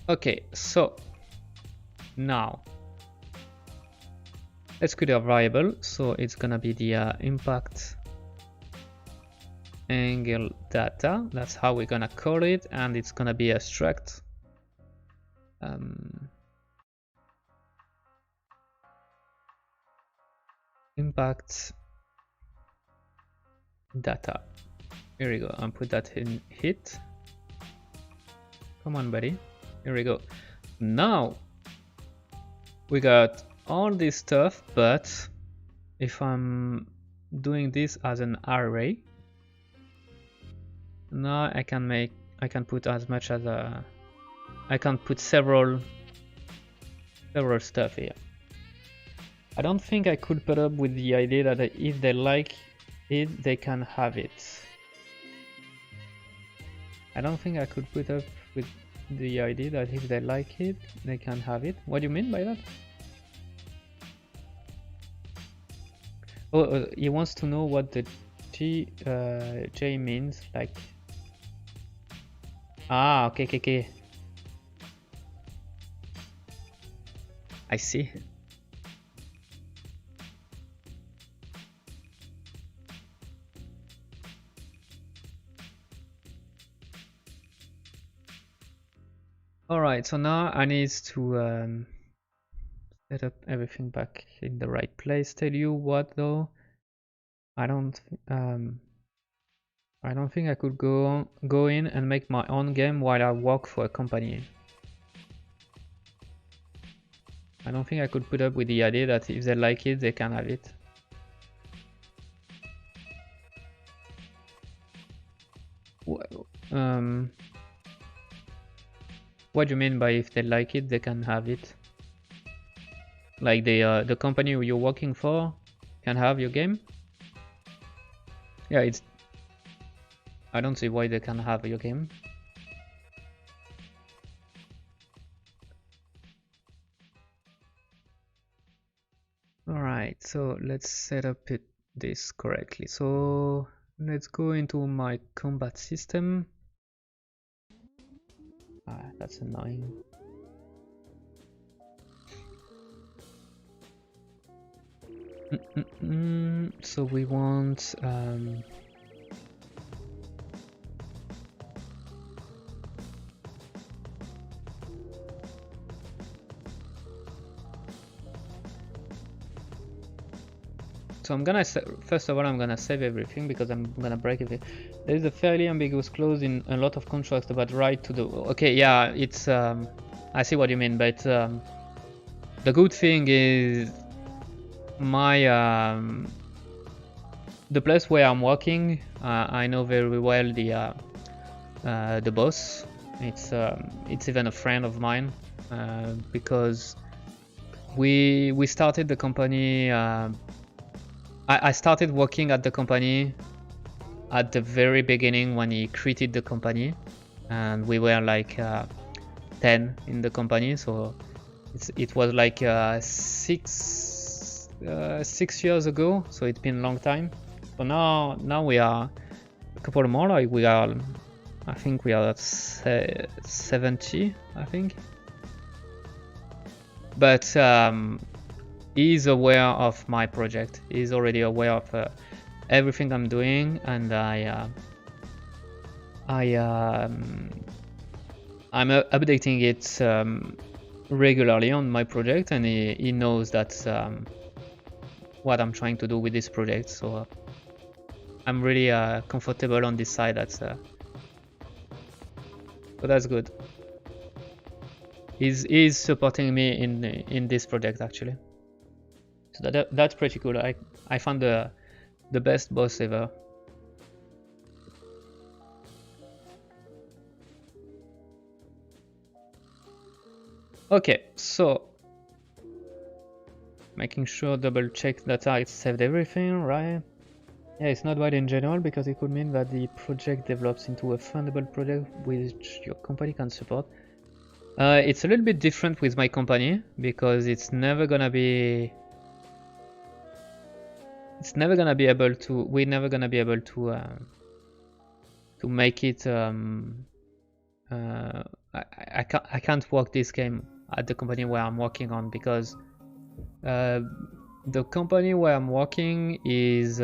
B: Okay, so now let's create a variable. So it's gonna be the impact angle data. That's how we're gonna call it, and it's gonna be a struct. Impact data. Here we go. I'll put that in hit. Come on, buddy. Here we go. Now we got all this stuff, but if I'm doing this as an array, now I can put as much as I can put several stuff here. I don't think I could put up with the idea that if they like it, they can have it. I don't think I could put up with the idea that if they like it, they can have it. What do you mean by that? Oh, he wants to know what the J means, like. Ah, okay. I see. Alright, so now I need to set up everything back in the right place. Tell you what though, I don't think I could go in and make my own game while I work for a company. I don't think I could put up with the idea that if they like it, they can have it. What do you mean by if they like it, they can have it? Like the company you're working for can have your game? Yeah, it's. I don't see why they can have your game. Alright, so let's set up this correctly. So let's go into my combat system. Ah, that's annoying. So we want so I'm gonna first of all I'm gonna save everything because I'm gonna break it. There is a fairly ambiguous clause in a lot of contracts about right to the. Okay, yeah, it's I see what you mean, but the good thing is my the place where I'm working, I know very well the boss. It's even a friend of mine because we started the company. I started working at the company at the very beginning when he created the company, and we were like 10 in the company, so it was like 6 years ago, so it's been a long time. So now we are a couple more, like I think we are at 70, I think. But he's aware of my project. He's already aware of everything I'm doing, and I'm updating it regularly on my project, and he knows that's what I'm trying to do with this project. So I'm really comfortable on this side. So that's good. He's supporting me in this project actually. So that's pretty cool. I found the best boss ever. Okay, so making sure double check that I saved everything, right? Yeah, it's not bad in general because it could mean that the project develops into a fundable project which your company can support. It's a little bit different with my company because it's never gonna be able to. We're never gonna be able to make it. I can't work this game at the company where I'm working on because the company where I'm working is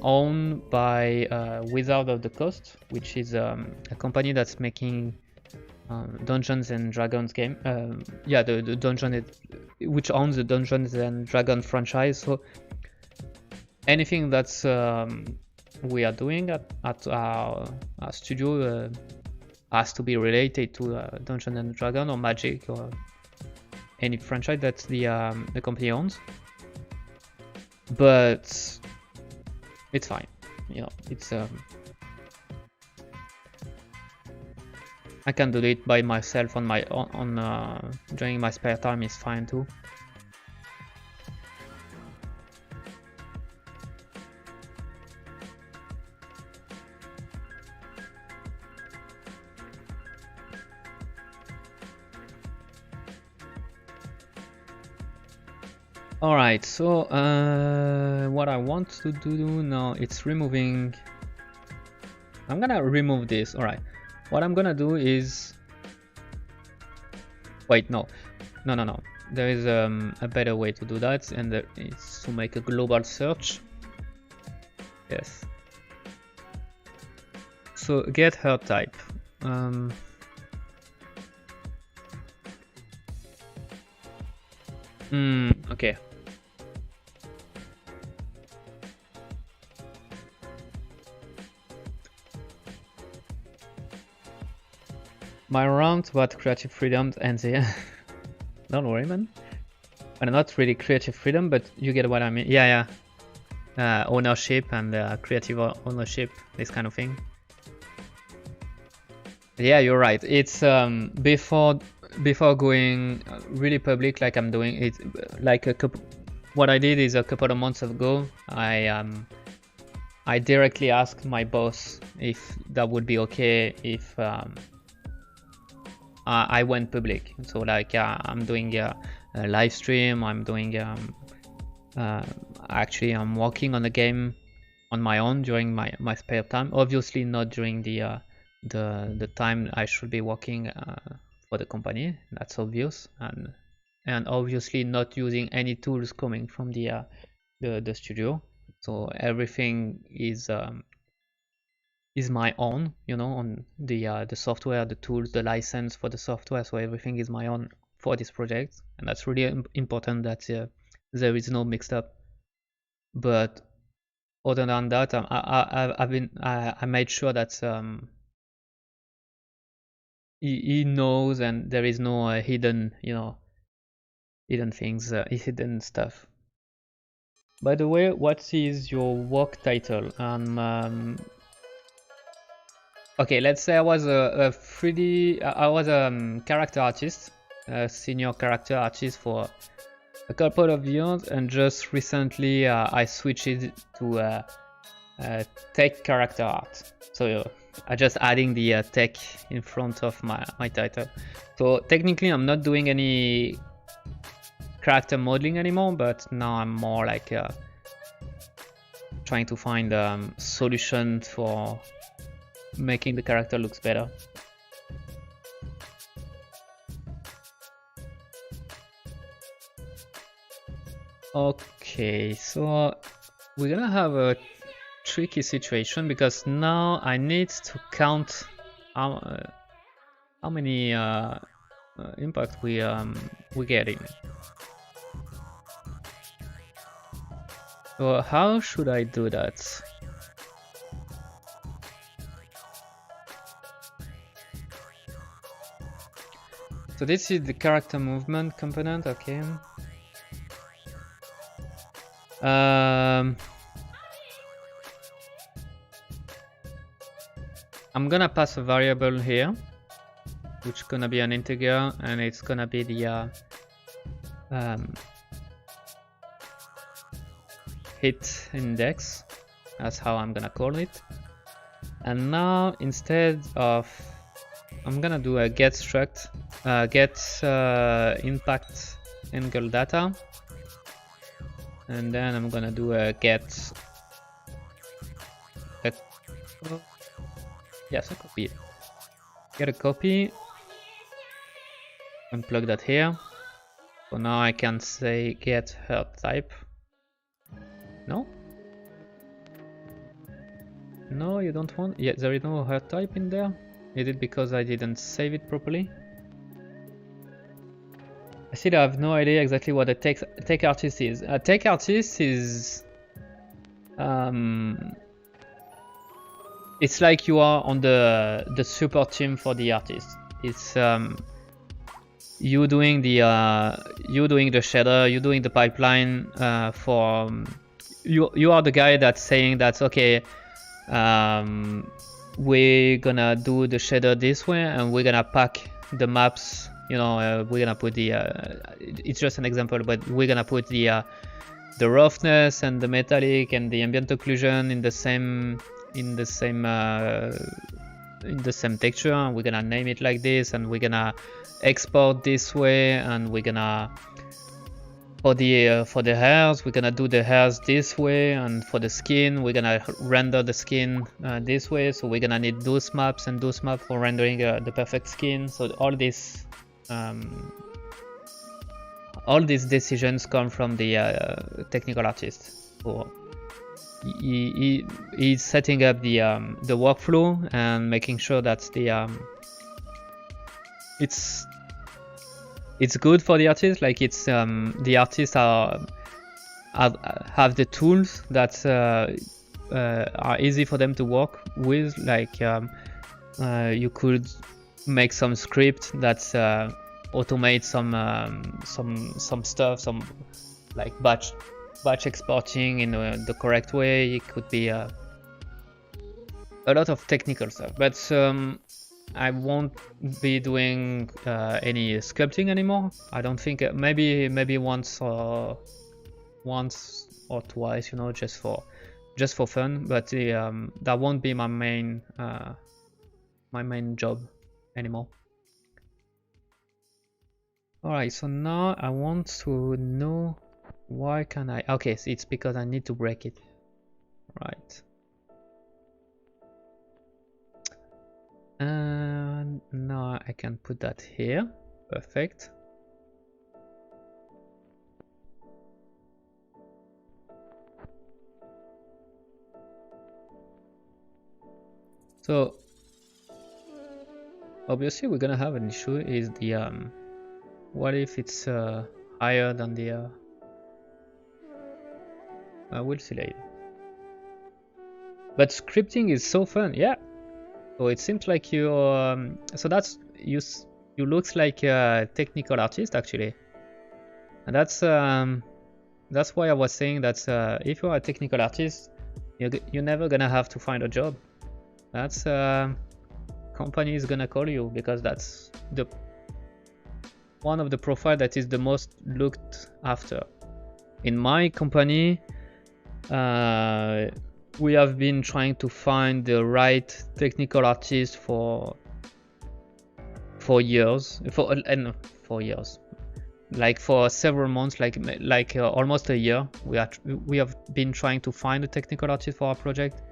B: owned by Wizard of the Coast, which is a company that's making Dungeons and Dragons game. Yeah, the dungeon which owns the Dungeons and Dragons franchise. So anything that's we are doing at our studio has to be related to Dungeons and Dragons or Magic or any franchise that the company owns. But it's fine, you know. It's I can do it by myself on my during my spare time is fine too. Alright, so what I want to do now, it's removing. I'm gonna remove this. Alright, what I'm gonna do is, wait, no. There is a better way to do that, and it's to make a global search. Yes. So get her type. Okay. My round about creative freedom ends here. Don't worry, man. And not really creative freedom, but you get what I mean. Yeah. Ownership and creative ownership, this kind of thing. Yeah, you're right. It's before going really public, like I'm doing it, like what I did is a couple of months ago. I directly asked my boss if that would be okay if I went public. So like I'm doing a live stream. I'm doing actually I'm working on the game on my own during my spare time. Obviously not during the time I should be working for the company. That's obvious, and obviously not using any tools coming from the studio. So everything is my own, you know, on the software, the tools, the license for the software. So everything is my own for this project, and that's really important that there is no mixed up. But other than that, I made sure that he knows, and there is no hidden, you know, hidden things, hidden stuff. By the way, what is your work title? Okay, let's say I was a 3D. I was a character artist, a senior character artist for a couple of years, and just recently I switched it to tech character art. So I just adding the tech in front of my title. So technically I'm not doing any character modeling anymore, but now I'm more like trying to find a solution for making the character looks better. Okay, so we're gonna have a tricky situation because now I need to count how many impact we're getting. So how should I do that? So this is the character movement component, okay. I'm gonna pass a variable here, which is gonna be an integer, and it's gonna be the hit index. That's how I'm gonna call it. And now instead of, I'm gonna do a get struct, get impact angle data, and then I'm gonna do a get a copy. Get a copy and plug that here. So now I can say get her type. No? No, you don't want. Yeah, there is no her type in there. Is it because I didn't save it properly? I still have no idea exactly what a tech artist is. A tech artist is it's like you are on the support team for the artist. It's you doing the shader, you doing the pipeline for you are the guy that's saying that okay, we're gonna do the shader this way and we're gonna pack the maps, you know, we're gonna put the it's just an example, but we're gonna put the roughness and the metallic and the ambient occlusion in the same texture, and we're gonna name it like this, and we're gonna export this way, and we're gonna for the hairs we're gonna do the hairs this way, and for the skin we're gonna render the skin this way, so we're gonna need those maps and those maps for rendering the perfect skin. So all these decisions come from the technical artist. So he's setting up the workflow and making sure that the it's good for the artist, like it's the artists have the tools that are easy for them to work with, like you could make some script that automate some stuff, some like batch exporting in the correct way. It could be a lot of technical stuff, but I won't be doing any sculpting anymore. I don't think. Maybe once or twice, you know, just for fun. But that won't be my main job anymore. Alright, so now I want to know why can I. Okay, so it's because I need to break it. Right. And now I can put that here. Perfect. So obviously we're gonna have an issue is the what if it's higher than the we'll see later. But scripting is so fun, yeah. So it seems like you so that's you looks like a technical artist actually, and that's why I was saying that if you are a technical artist, you're never gonna have to find a job. That's company is gonna call you because that's the one of the profile that is the most looked after. In my company, we have been trying to find the right technical artist for years, like for several months, like almost a year. We have been trying to find a technical artist for our project,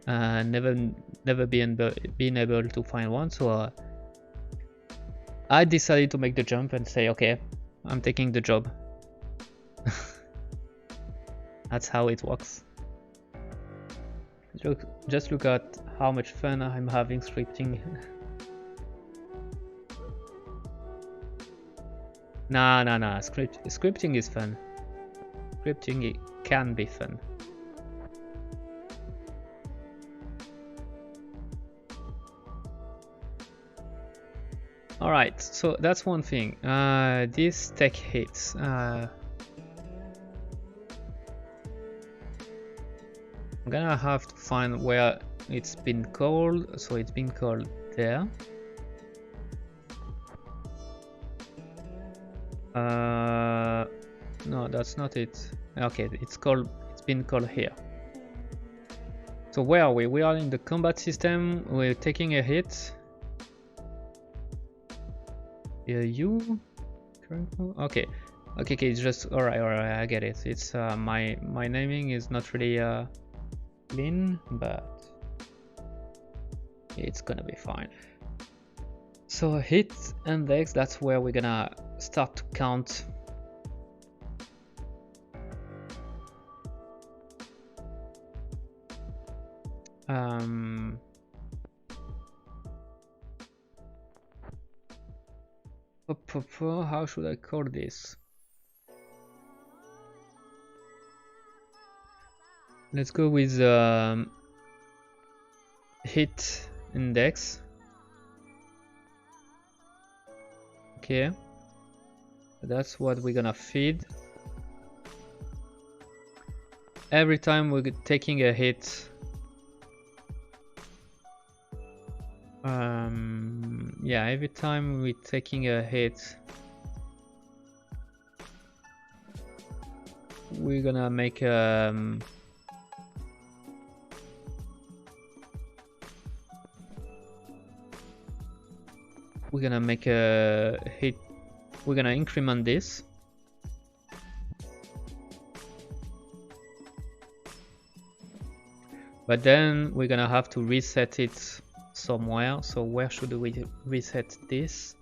B: never been able to find one. So I decided to make the jump and say, okay, I'm taking the job. That's how it works. Just look at how much fun I'm having scripting. Nah. Scripting is fun. Scripting can be fun. Alright, so that's one thing. These tech hits. I'm gonna have to find where it's been called. So it's been called there. No, that's not it. Okay, it's been called here. So where are we? We are in the combat system. We're taking a hit. You okay, it's just all right. I get it. It's my naming is not really clean, but it's gonna be fine. So hit index, that's where we're gonna start to count. How should I call this? Let's go with hit index. Okay, that's what we're gonna feed. Every time we're taking a hit, yeah, every time we're taking a hit, we're gonna make a hit. We're gonna increment this. But then we're gonna have to reset it somewhere. So where should we reset this?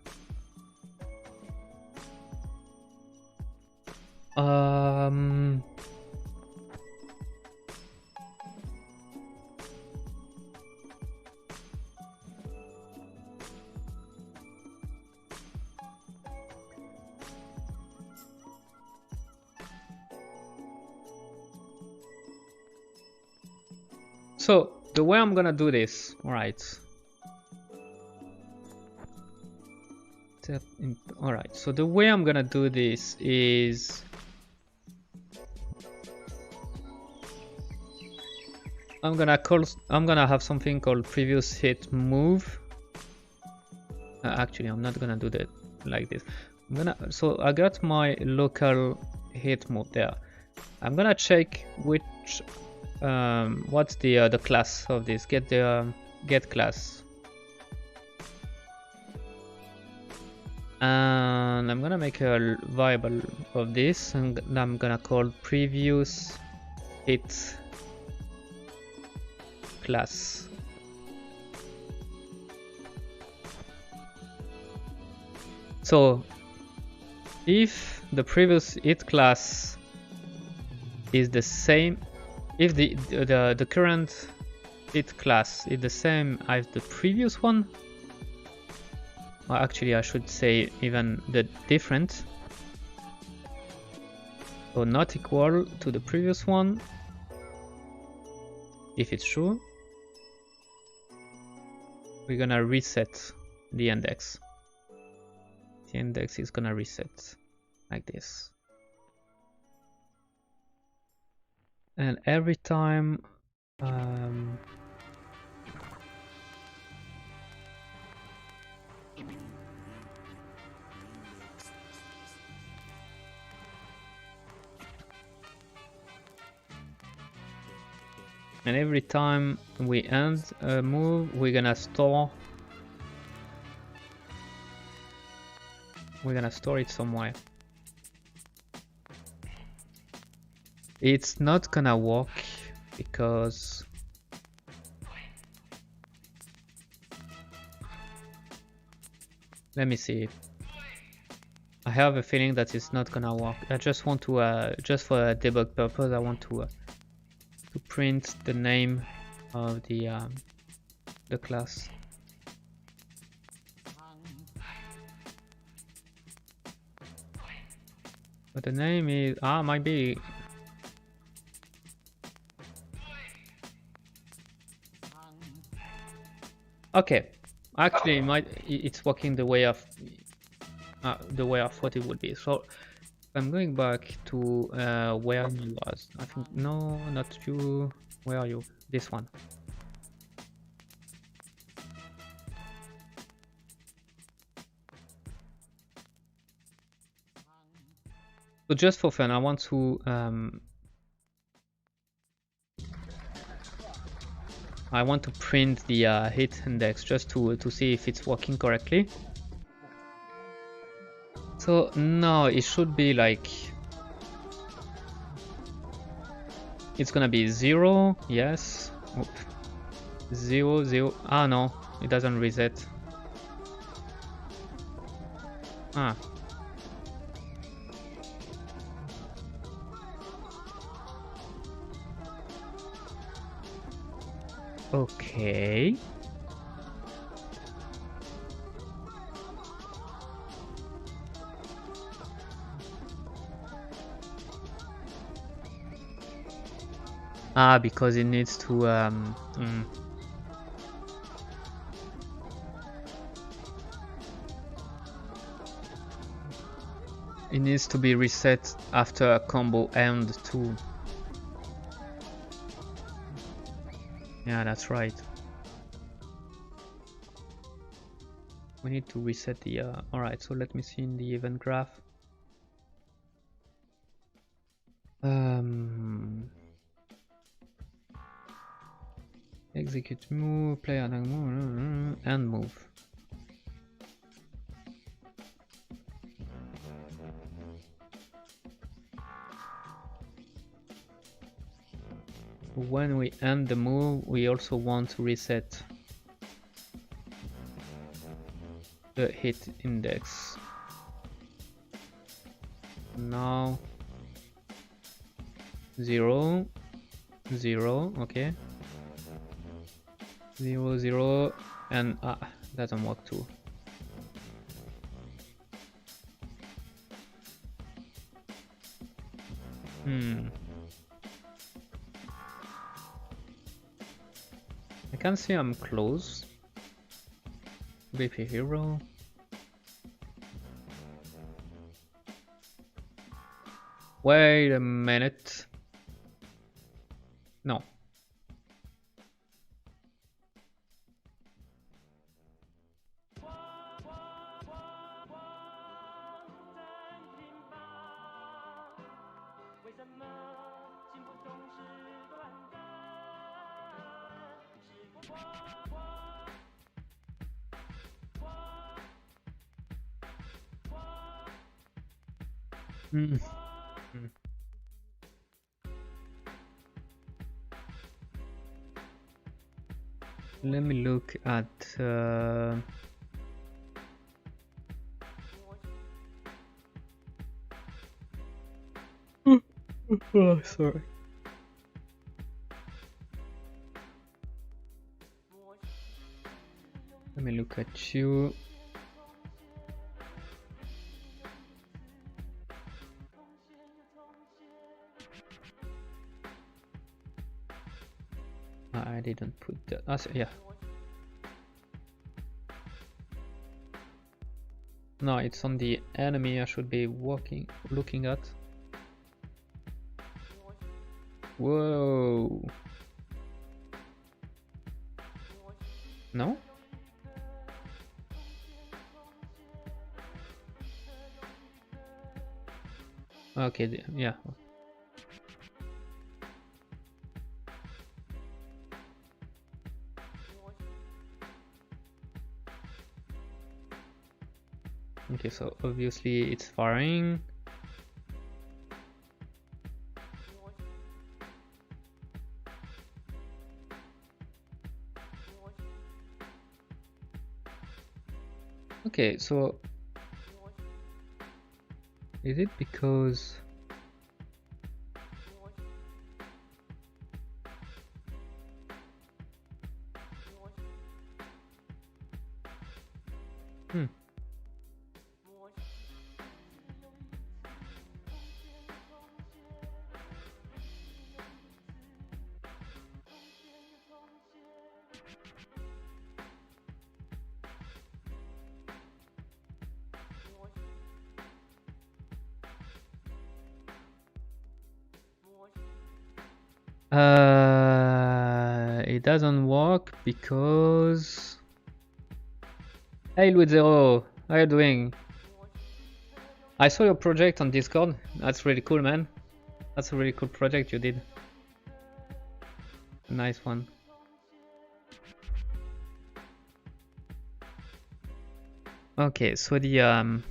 B: So the way I'm gonna do this, alright. Alright, so the way I'm gonna do this is I'm gonna have something called previous hit move. Actually, I'm not gonna do that like this. So I got my local hit move there. I'm gonna check which what's the class of this. Get the get class, and I'm gonna make a variable of this, and I'm gonna call previous hit class. So if the previous hit class is the same, if the current hit class is the same as the previous one, or actually I should say even the different, so not equal to the previous one, if it's true, we're gonna reset the index. The index is gonna reset like this. And every time we end a move, we're gonna store it somewhere. It's not gonna work because let me see. I have a feeling that it's not gonna work. I just want to just for a debug purpose, I want to print the name of the class. But the name is might be. Okay, actually, it's working the way of I thought it would be. So I'm going back to where you was. I think no, not you. Where are you? This one. So just for fun, I want to print the hit index just to see if it's working correctly. So no, it should be like it's gonna be 0, yes. Oop. 0 0. Ah no, it doesn't reset. Ah. Okay. Ah, because it needs to It needs to be reset after a combo end too. Yeah, that's right. We need to reset the alright, so let me see in the event graph. Execute move, play on move, and move. When we end the move, we also want to reset the hit index. Now 0, 0, okay. 0, 0, and doesn't work too. I can see I'm close. BP hero. Wait a minute. No. Let me look at oh, sorry. Let me look at you. I didn't put that. Yeah. No, it's on the enemy I should be looking at. Whoa. No? Okay, yeah. Okay, so obviously it's firing. Okay, so is it because it doesn't work because... Hey Luizero, how are you doing? I saw your project on Discord. That's really cool, man. That's a really cool project you did. Nice one. Okay, so the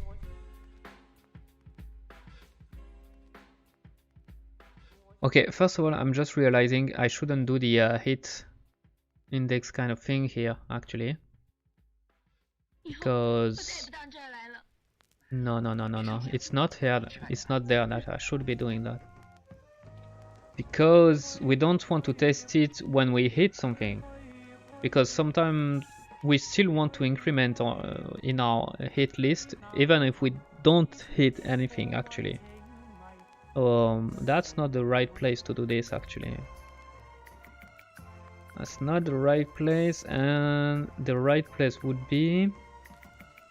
B: okay, first of all, I'm just realizing I shouldn't do the hit index kind of thing here, actually. Because... No, it's not here, it's not there that I should be doing that. Because we don't want to test it when we hit something. Because sometimes we still want to increment in our hit list, even if we don't hit anything, actually. That's not the right place to do this, actually. That's not the right place, and the right place would be...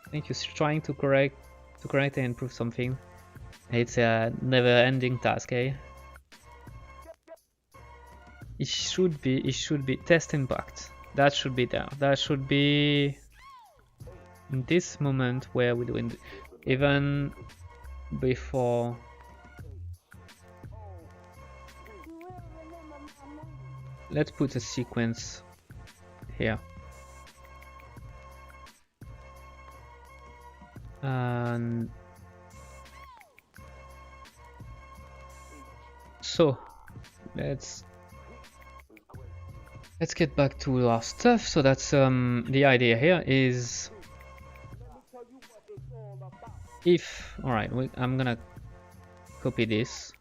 B: I think he's trying to correct and improve something. It's a never-ending task, eh? It should be test impact. That should be there. That should be in this moment where we're doing even before. Let's put a sequence here. And so let's get back to our stuff. So that's the idea here is if I'm gonna copy this,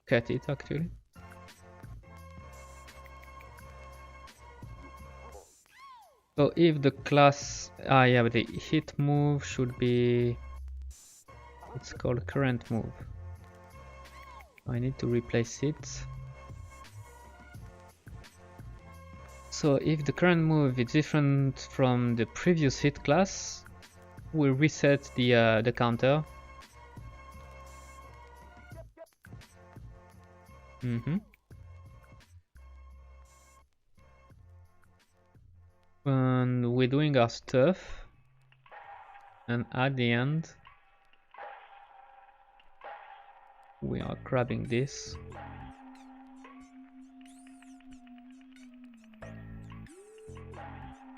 B: cut it actually. So if the class, but the hit move should be, it's called current move. I need to replace it. So if the current move is different from the previous hit class, we'll reset the counter. And we're doing our stuff, and at the end we are grabbing this.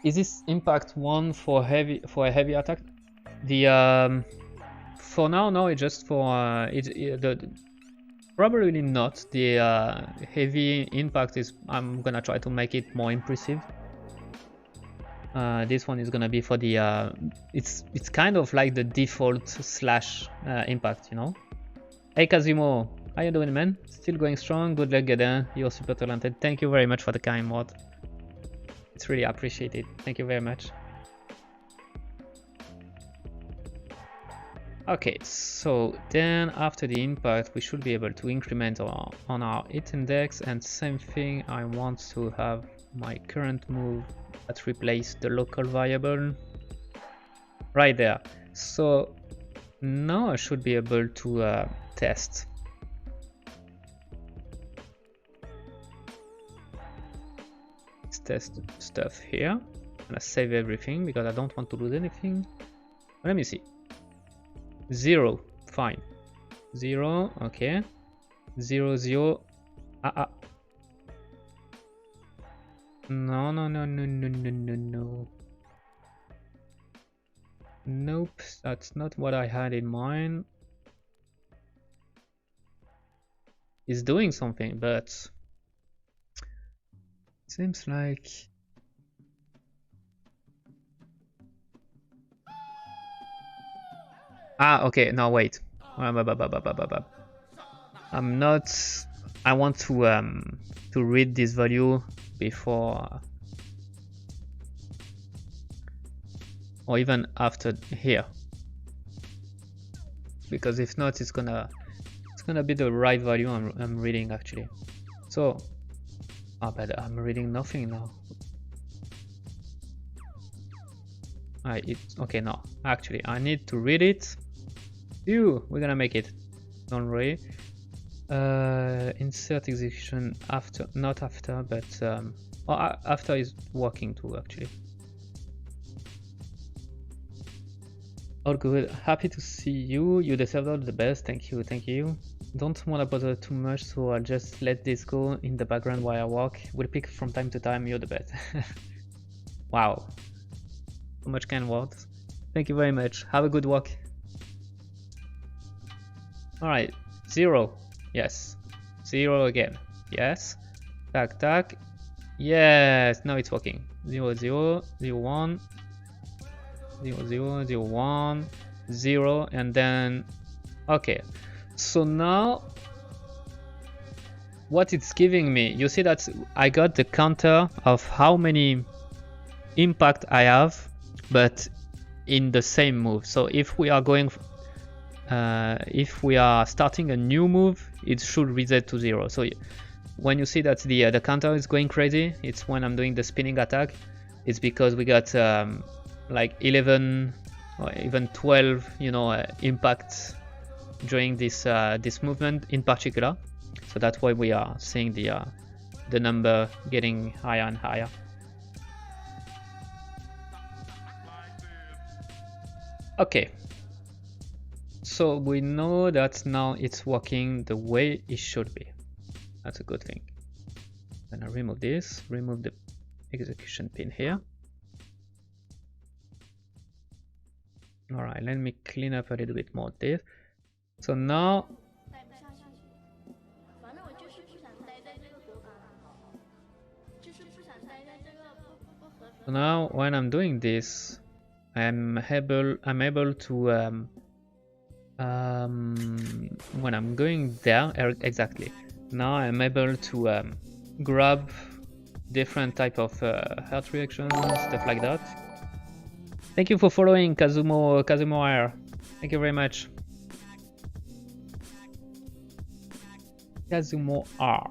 B: Is this impact 1 for a heavy attack? The for now, no, it's just for probably not. The heavy impact is, I'm gonna try to make it more impressive. This one is gonna be for the it's kind of like the default slash impact, you know. Hey Kazimo, how you doing, man? Still going strong. Good luck, Gadin. You're super talented. Thank you very much for the kind word. It's really appreciated. Thank you very much. Okay, so then after the impact, we should be able to increment on our hit index, and same thing. I want to have my current move that replace the local variable right there. So now I should be able to test. Let's test stuff here. I'm gonna save everything because I don't want to lose anything. Let me see. 0, fine. 0, okay. 0, 0. No. Nope, that's not what I had in mind. It's doing something, but seems like okay, no, wait. I'm not. I want to read this value before or even after here, because if not, it's gonna be the right value I'm reading actually. So, but I'm reading nothing now. Okay, no, actually I need to read it. We're gonna make it. Don't worry. Insert execution after, not after, but after is working too actually. All good. Happy to see you. You deserve all the best. Thank you. Don't want to bother too much, so I'll just let this go in the background while I walk. We'll pick from time to time. You're the best. Wow. So much kind words. Thank you very much. Have a good walk. Alright. 0. Yes. 0 again. Yes. Tac. Yes. Now it's working. 0, 0, 0, 1. 0, 0, 0, 1, 0, and then okay. So now what it's giving me, you see that I got the counter of how many impact I have, but in the same move. So if we are going if we are starting a new move, it should reset to 0. So when you see that the counter is going crazy, it's when I'm doing the spinning attack. It's because we got like 11 or even 12, you know, impacts during this this movement in particular. So that's why we are seeing the number getting higher and higher. Okay, so we know that now it's working the way it should be. That's a good thing. I'm gonna remove this, remove the execution pin here. All right, let me clean up a little bit more this. So now, when I'm doing this, I'm able to when I'm going there exactly. Now I'm able to grab different type of heart reactions, stuff like that. Thank you for following, Kazumo R. Thank you very much. Kazumo R.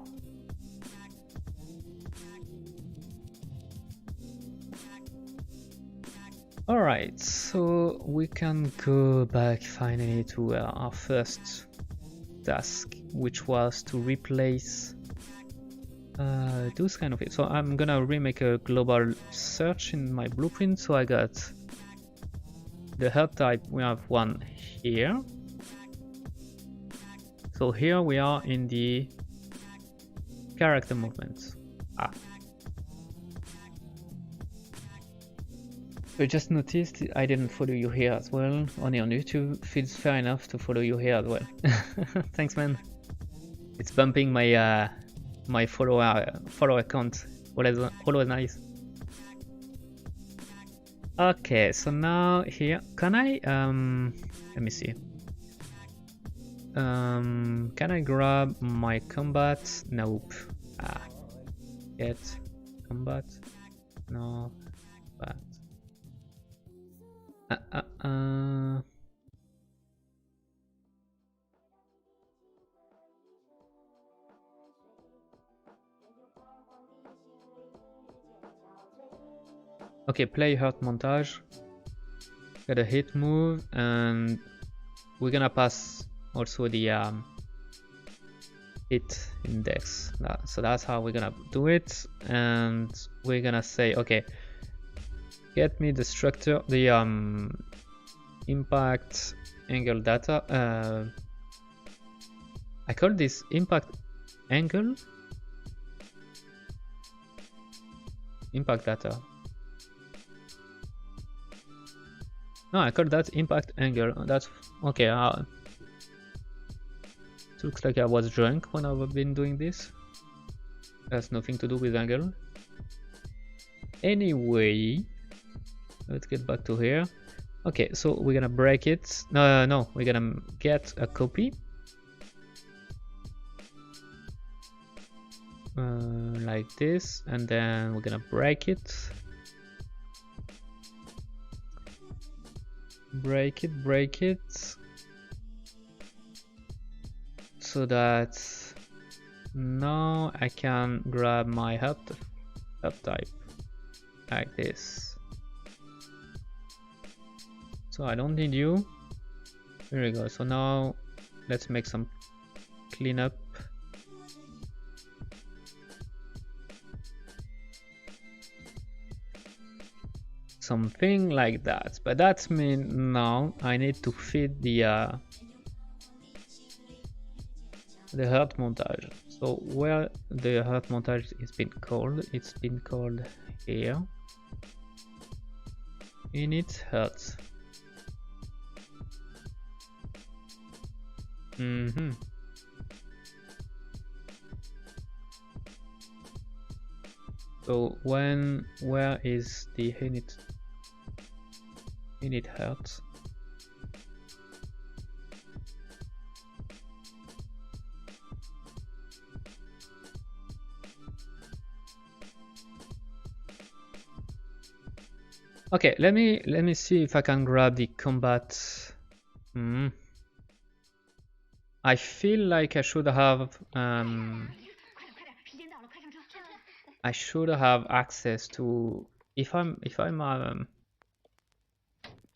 B: Alright, so we can go back finally to our first task, which was to replace those kind of it. So I'm gonna remake a global search in my blueprint. So I got the heart type, we have one here. So here we are in the character movements. I just noticed I didn't follow you here as well. Only on YouTube feels fair enough to follow you here as well. Thanks, man. It's bumping my my follower count. Always nice. Okay, so now here, can I let me see. Can I grab my combat? Nope. Get combat. No. But. Okay, play hurt montage. Got a hit move, and we're gonna pass also the hit index. So that's how we're gonna do it, and we're gonna say, okay, get me the structure, the impact angle data. I call this impact angle, impact data. No, I call that impact angle. That's okay. It looks like I was drunk when I've been doing this. That's nothing to do with angle. Anyway, let's get back to here. Okay, so we're gonna break it. No, we're gonna get a copy. Like this, and then we're gonna break it. Break it. So that now I can grab my hub type like this. So I don't need you. There we go. So now let's make some cleanup. Something like that, but that means now I need to fit the heart montage. So where the heart montage is been called, it's been called here. Init heart. So where is the init heart? Okay, let me see if I can grab the combat. I feel like I should have access to, if I'm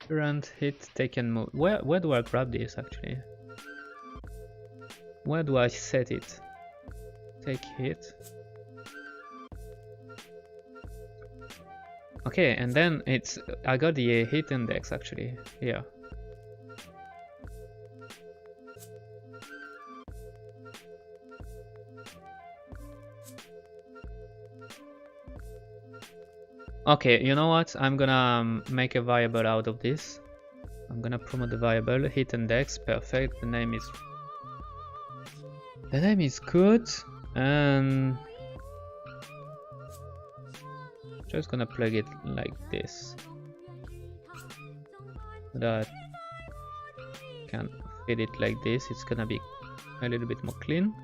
B: Current hit taken move. Where do I grab this actually? Where do I set it? Take hit. Okay, and then I got the hit index actually here. Okay, you know what? I'm gonna make a variable out of this. I'm gonna promote the variable hit index. Perfect. The name is good, and just gonna plug it like this so that I can feed it like this. It's gonna be a little bit more clean.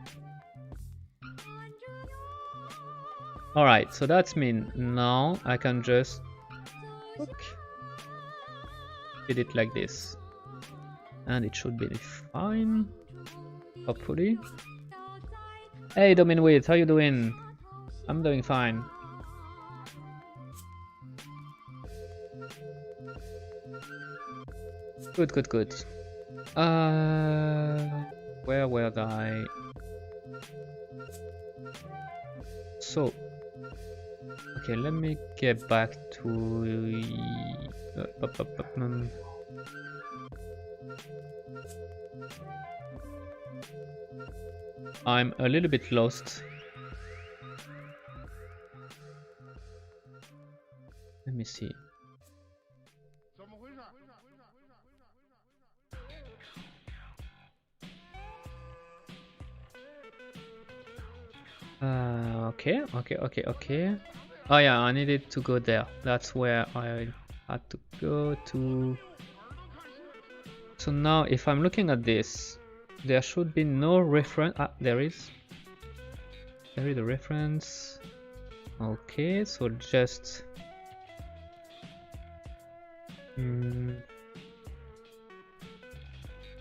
B: Alright, so that's mean now I can just feed it like this, and it should be fine, hopefully. Hey Dominwit, how you doing? I'm doing fine. Good, good, good. Where were I? So, okay, let me get back to I'm a little bit lost. Let me see. Okay. Oh yeah, I needed to go there. That's where I had to go to. So now if I'm looking at this, there should be no reference. Ah, there is a reference. Okay, so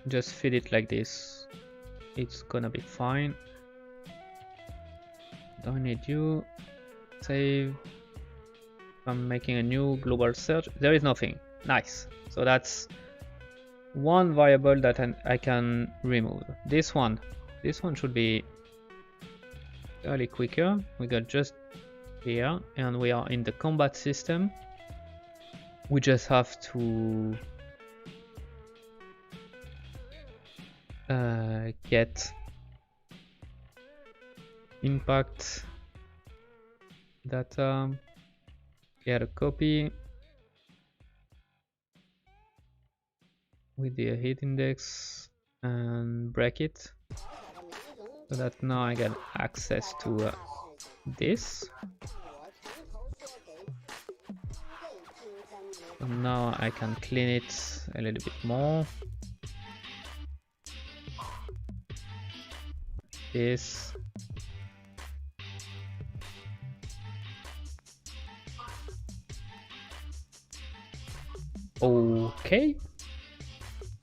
B: just feed it like this. It's gonna be fine. Don't need you. Save. I'm making a new global search. There is nothing. Nice. So that's one variable that I can remove. This one should be fairly quicker. We got just here, and we are in the combat system. We just have to get impact data, get a copy with the hit index and break it so that now I get access to this. So now I can clean it a little bit more. This. Okay,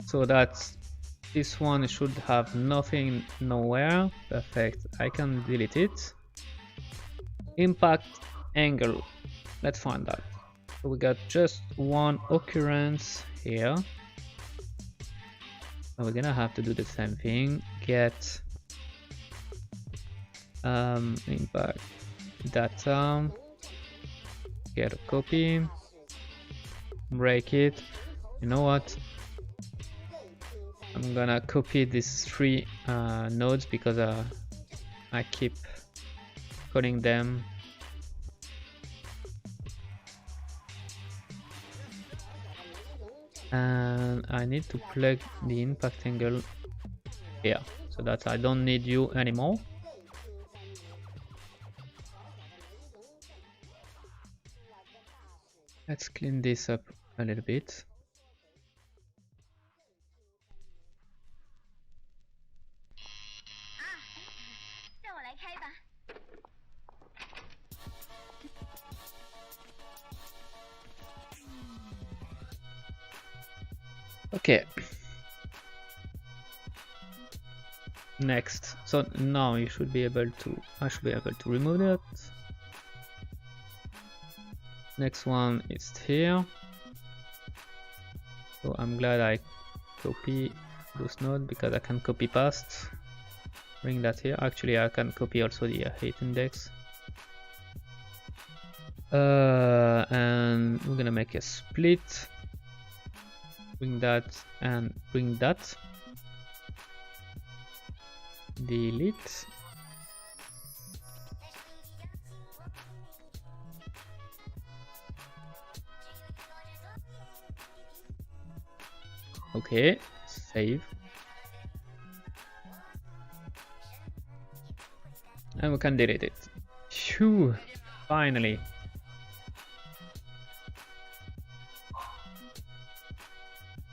B: so that's this one should have nothing nowhere. Perfect. I can delete it. Impact angle, let's find that. So we got just one occurrence here, so we're gonna have to do the same thing. Get impact data, get a copy, break it. You know what, I'm gonna copy these three nodes because I keep calling them. And I need to plug the impact angle here so that I don't need you anymore. Let's clean this up a little bit. Okay. Next. So now you should be able to. I should be able to remove that. Next one is here. So I'm glad I copy those node because I can copy past. Bring that here. Actually, I can copy also the height index. And we're gonna make a split. Bring that and bring that. Delete. Okay, save. And we can delete it. Phew, finally.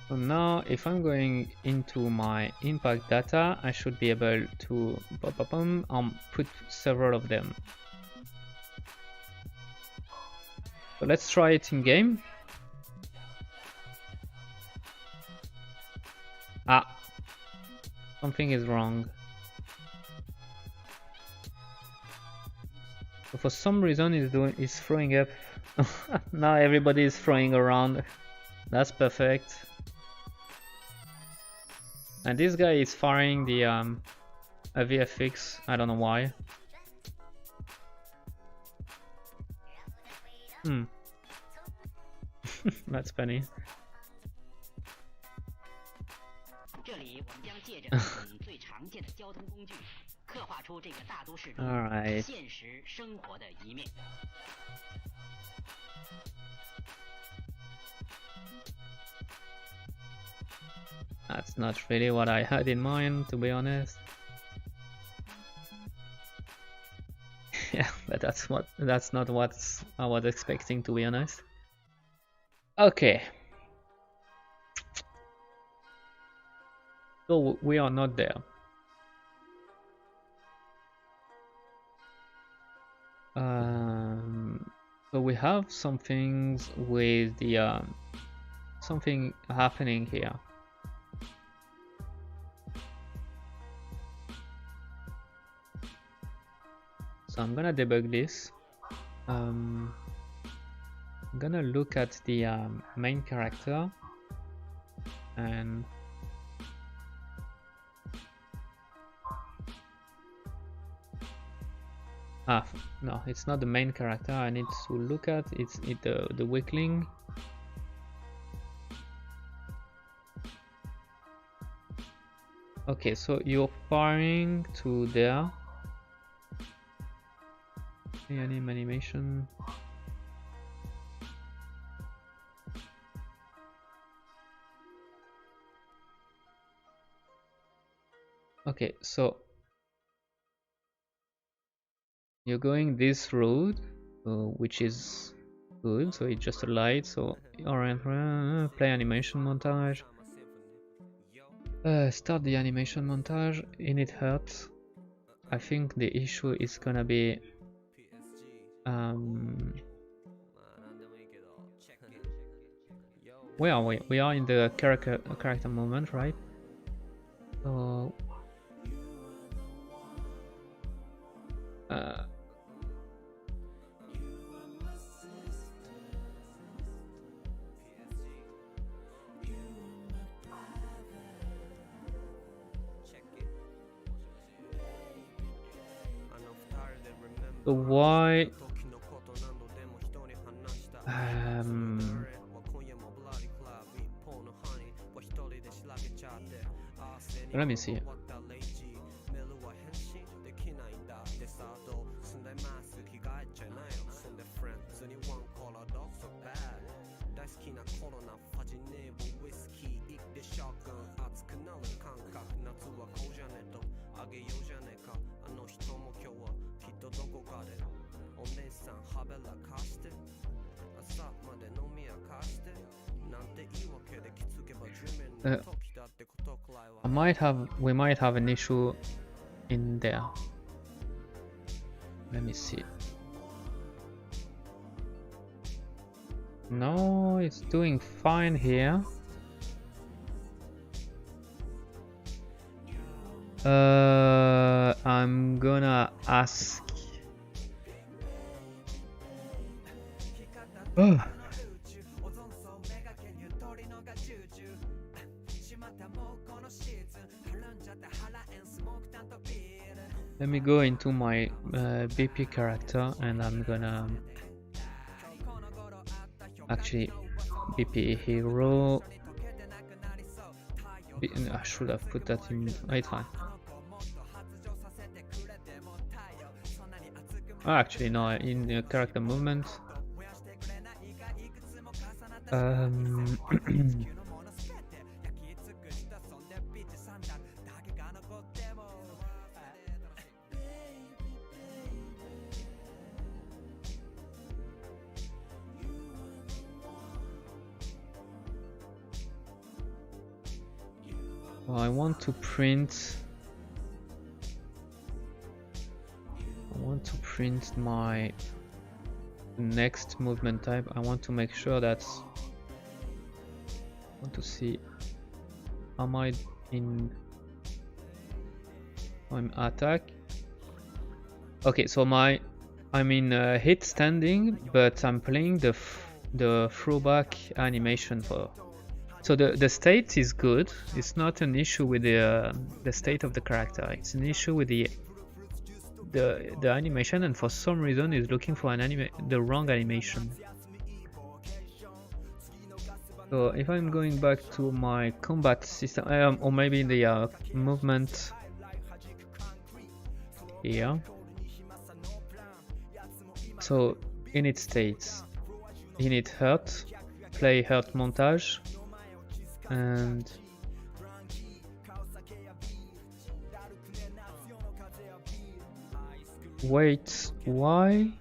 B: So now if I'm going into my impact data, I should be able to put several of them. So let's try it in game. Ah, something is wrong. So for some reason it's throwing up. Now everybody is throwing around. That's perfect. And this guy is firing the a VFX. I don't know why. That's funny.
D: 这里我们将借着最常见的交通工具，刻画出这个大都市中
B: Alright.
D: 现实生活的一面。
B: That's not really what I had in mind, to be honest. Yeah, but that's not what I was expecting, to be honest. Okay. So we are not there. So we have some things with the something happening here. So I'm gonna debug this. I'm gonna look at the main character and no, it's not the main character. I need to look at the weakling. Okay, so you're firing to there. Any animation. Okay, so you're going this road, which is good. So it's just a light. So play animation montage. Start the animation montage. Init hurt. I think the issue is gonna be where are we? We are in the character moment, right? So so why let me see. We might have an issue in there. Let me see. No, it's doing fine here. I'm gonna ask. Let me go into my BP character, and I'm gonna actually BP hero. I should have put that in. It's fine. Actually, no, in the character movement. Well, I want to print my next movement type. I want to make sure that I want to see, am I in attack? Okay, so I'm in hit standing, but I'm playing the throwback animation for. So the state is good. It's not an issue with the state of the character. It's an issue with the animation, and for some reason is looking for the wrong animation. So if I'm going back to my combat system, or maybe the movement here. So init states, init hurt, play hurt montage, and wait, why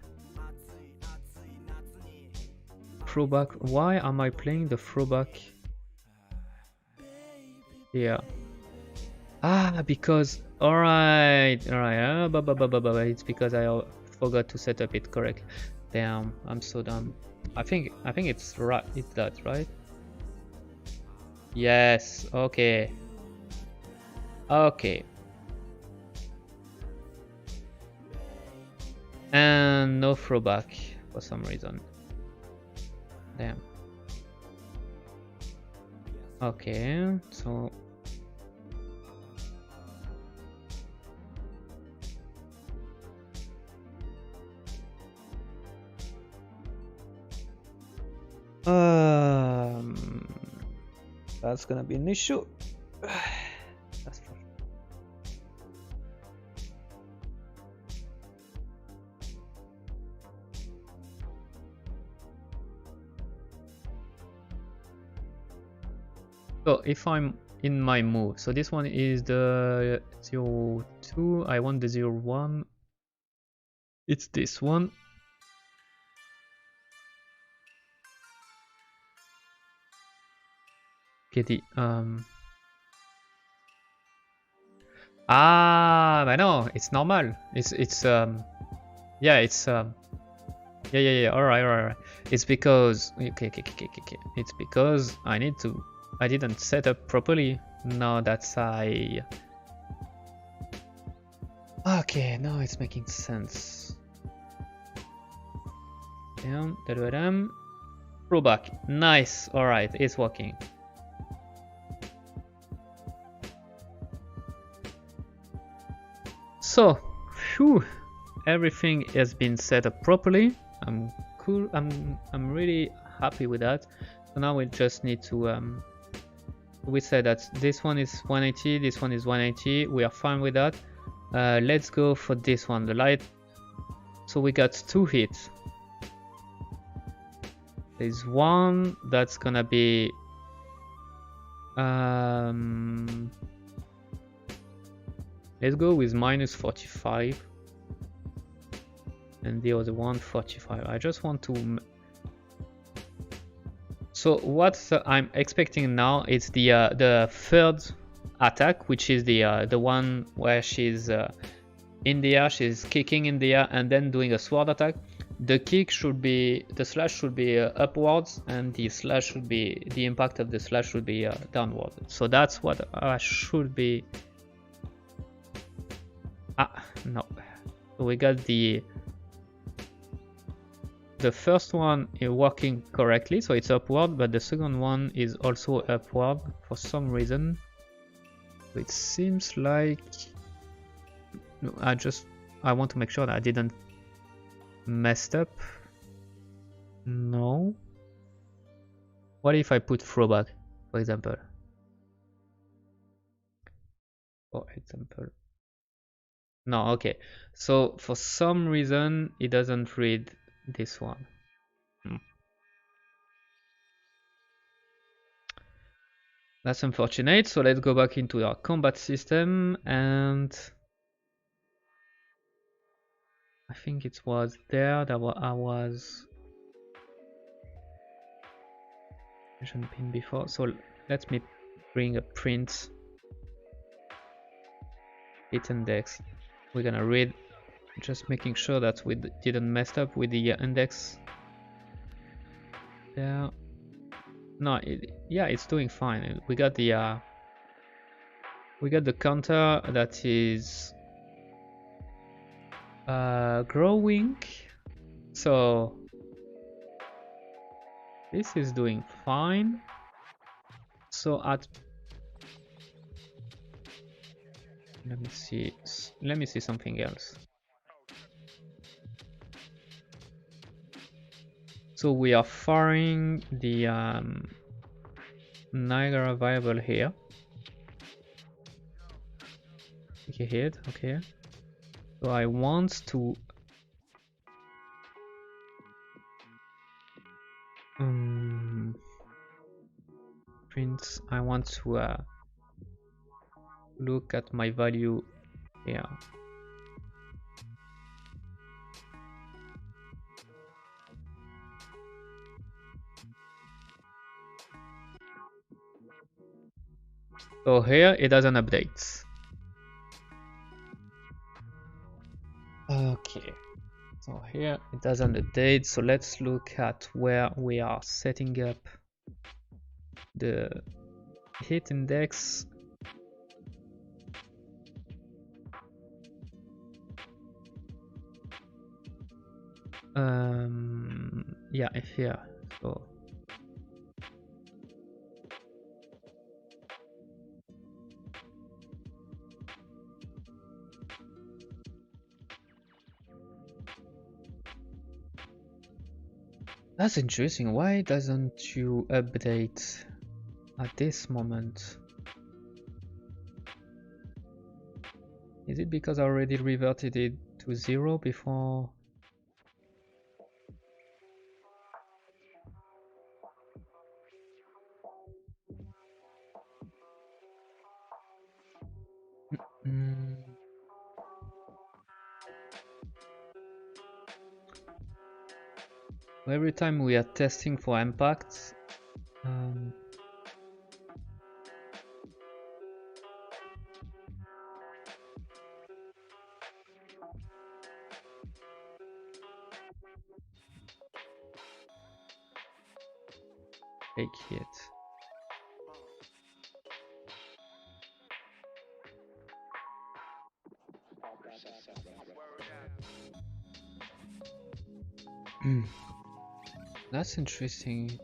B: throwback? Why am I playing the throwback? Yeah. Because alright. It's because I forgot to set up it correctly. Damn, I'm so dumb. I think it's right. It's that, right? Yes. Okay. And no throwback for some reason. Damn. Okay, so that's gonna be an issue. That's fine. So if I'm in my move, so this one is the 02, I want the 01. It's this one. Okay, the but no, it's normal. It's yeah, it's yeah. All right. It's because okay. It's because I didn't set up properly. Now that's okay, now it's making sense. Damn, throwback. Nice. All right, it's working. So, phew, everything has been set up properly. I'm cool. I'm really happy with that. So now we just need to we said that this one is 180, this one is 180. We are fine with that. Let's go for this one, the light. So we got 2 hits. There's one that's gonna be let's go with -45, and the other one 45. I just want to. So what I'm expecting now is the third attack, which is the one where she's in the air, she's kicking in the air and then doing a sword attack. The kick should be, the slash should be upwards, and the slash should be, the impact of the slash should be downward. So that's what I should be. No. So we got the first one is working correctly, so it's upward, but the second one is also upward for some reason. So it seems like I want to make sure that I didn't messed up. No. What if I put throwback, for example? No, okay. So for some reason it doesn't read this one. That's unfortunate. So let's go back into our combat system, and I think it was there that I was mentioned pin before. So let me bring a print hit index. We're gonna read, just making sure that we didn't mess up with the index there. No, yeah, it's doing fine. We got the counter that is growing, so this is doing fine. So let me see something else. So we are firing the Niagara variable here. Okay. So I want to print. I want to look at my value here. So here it doesn't update. Okay, so here it doesn't update. So let's look at where we are setting up the hit index. Yeah, here. So that's interesting. Why doesn't you update at this moment? Is it because I already reverted it to 0 before? Every time we are testing for impact, take it. That's interesting.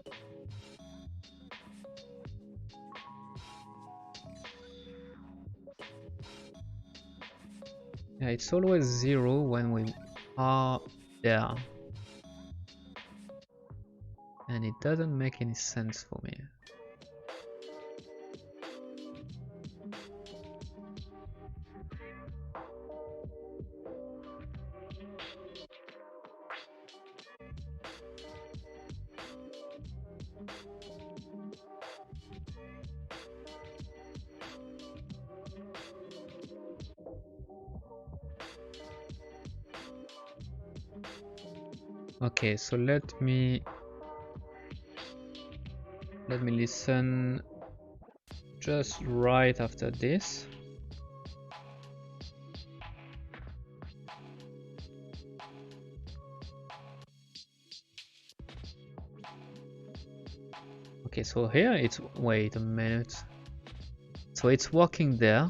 B: Yeah, it's always 0 when we are there. And it doesn't make any sense for me. Okay, so let me listen just right after this. Okay, so here it's, wait a minute. So it's working there.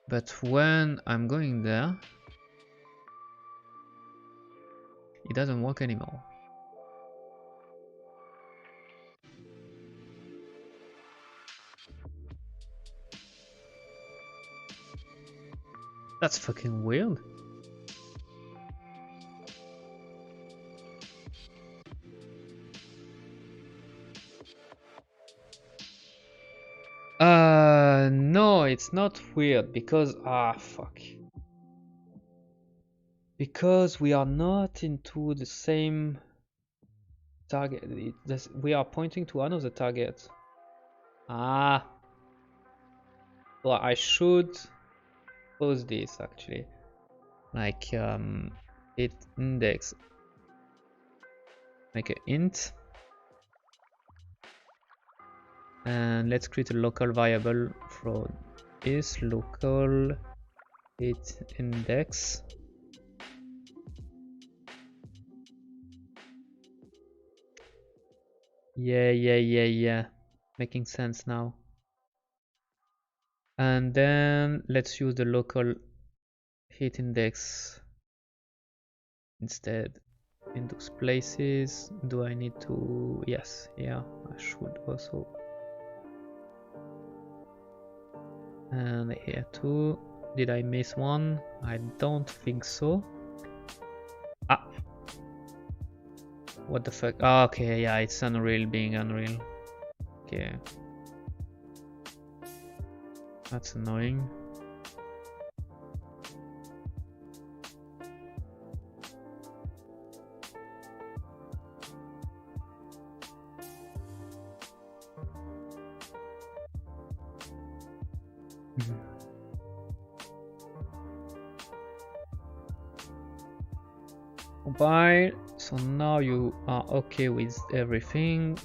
B: But when I'm going there, it doesn't work anymore. That's fucking weird. No, it's not weird because fuck. Because we are not into the same target. We are pointing to another target. Well, I should pose this actually. Like it index. Make an int. And let's create a local variable for is local it index. Yeah. Making sense now. And then let's use the local hit index instead. In those places, do I need to? Yes, yeah, I should also. And here too. Did I miss one? I don't think so. What the fuck? Oh, okay, yeah, it's Unreal being Unreal. Okay. That's annoying. Mobile. So now you are okay with everything.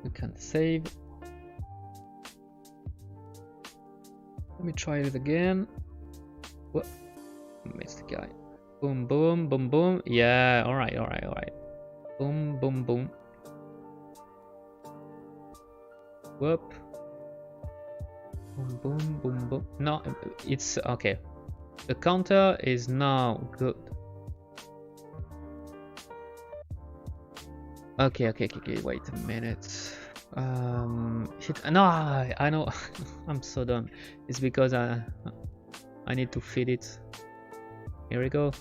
B: You can save. Let me try it again. What? Missed the guy. Boom, boom, boom, boom. Yeah, alright. Boom, boom, boom. Whoop. Boom, boom, boom, boom. No, it's okay. The counter is now good. Okay, wait a minute. No, I know. I'm so dumb. It's because I need to feed it. Here we go.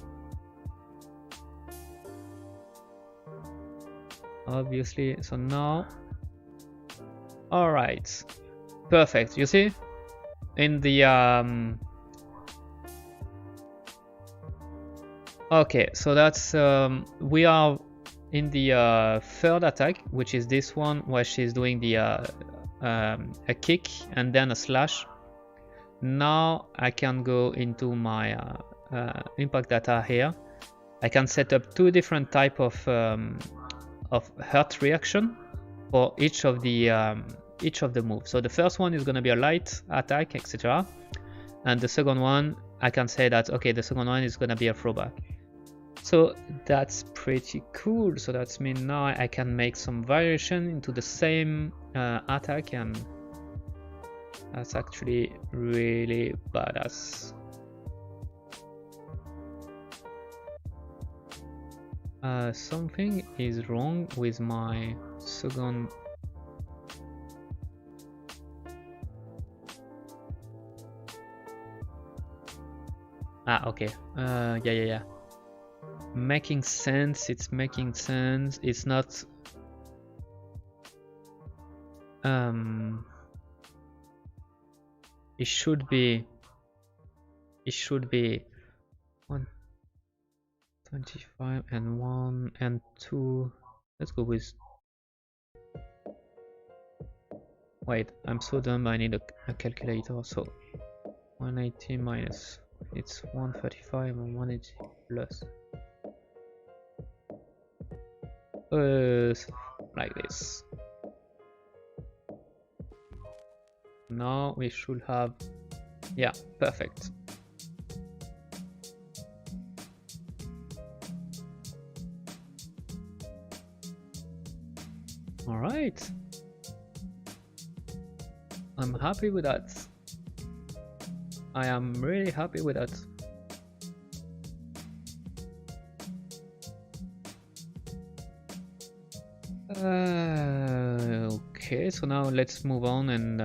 B: Obviously, so now. Alright. Perfect. You see? In the okay, so that's we are in the third attack, which is this one where she's doing the a kick and then a slash. Now I can go into my impact data here. I can set up two different type of hurt reaction for each of the moves. So the first one is going to be a light attack, etc. And the second one, I can say that okay, the second one is going to be a throwback. So that's pretty cool. So that's means now I can make some variation into the same attack, and that's actually really badass. Something is wrong with my second. Okay. Yeah. Making sense. It's making sense. It's not. It should be 125 and 1 and 2. Let's go with. Wait, I'm so dumb. I need a calculator. So 180 minus. It's 135 and 180 plus. Like this. Now we should have, yeah, perfect. All right, I'm happy with that. I am really happy with that. Okay, so now let's move on and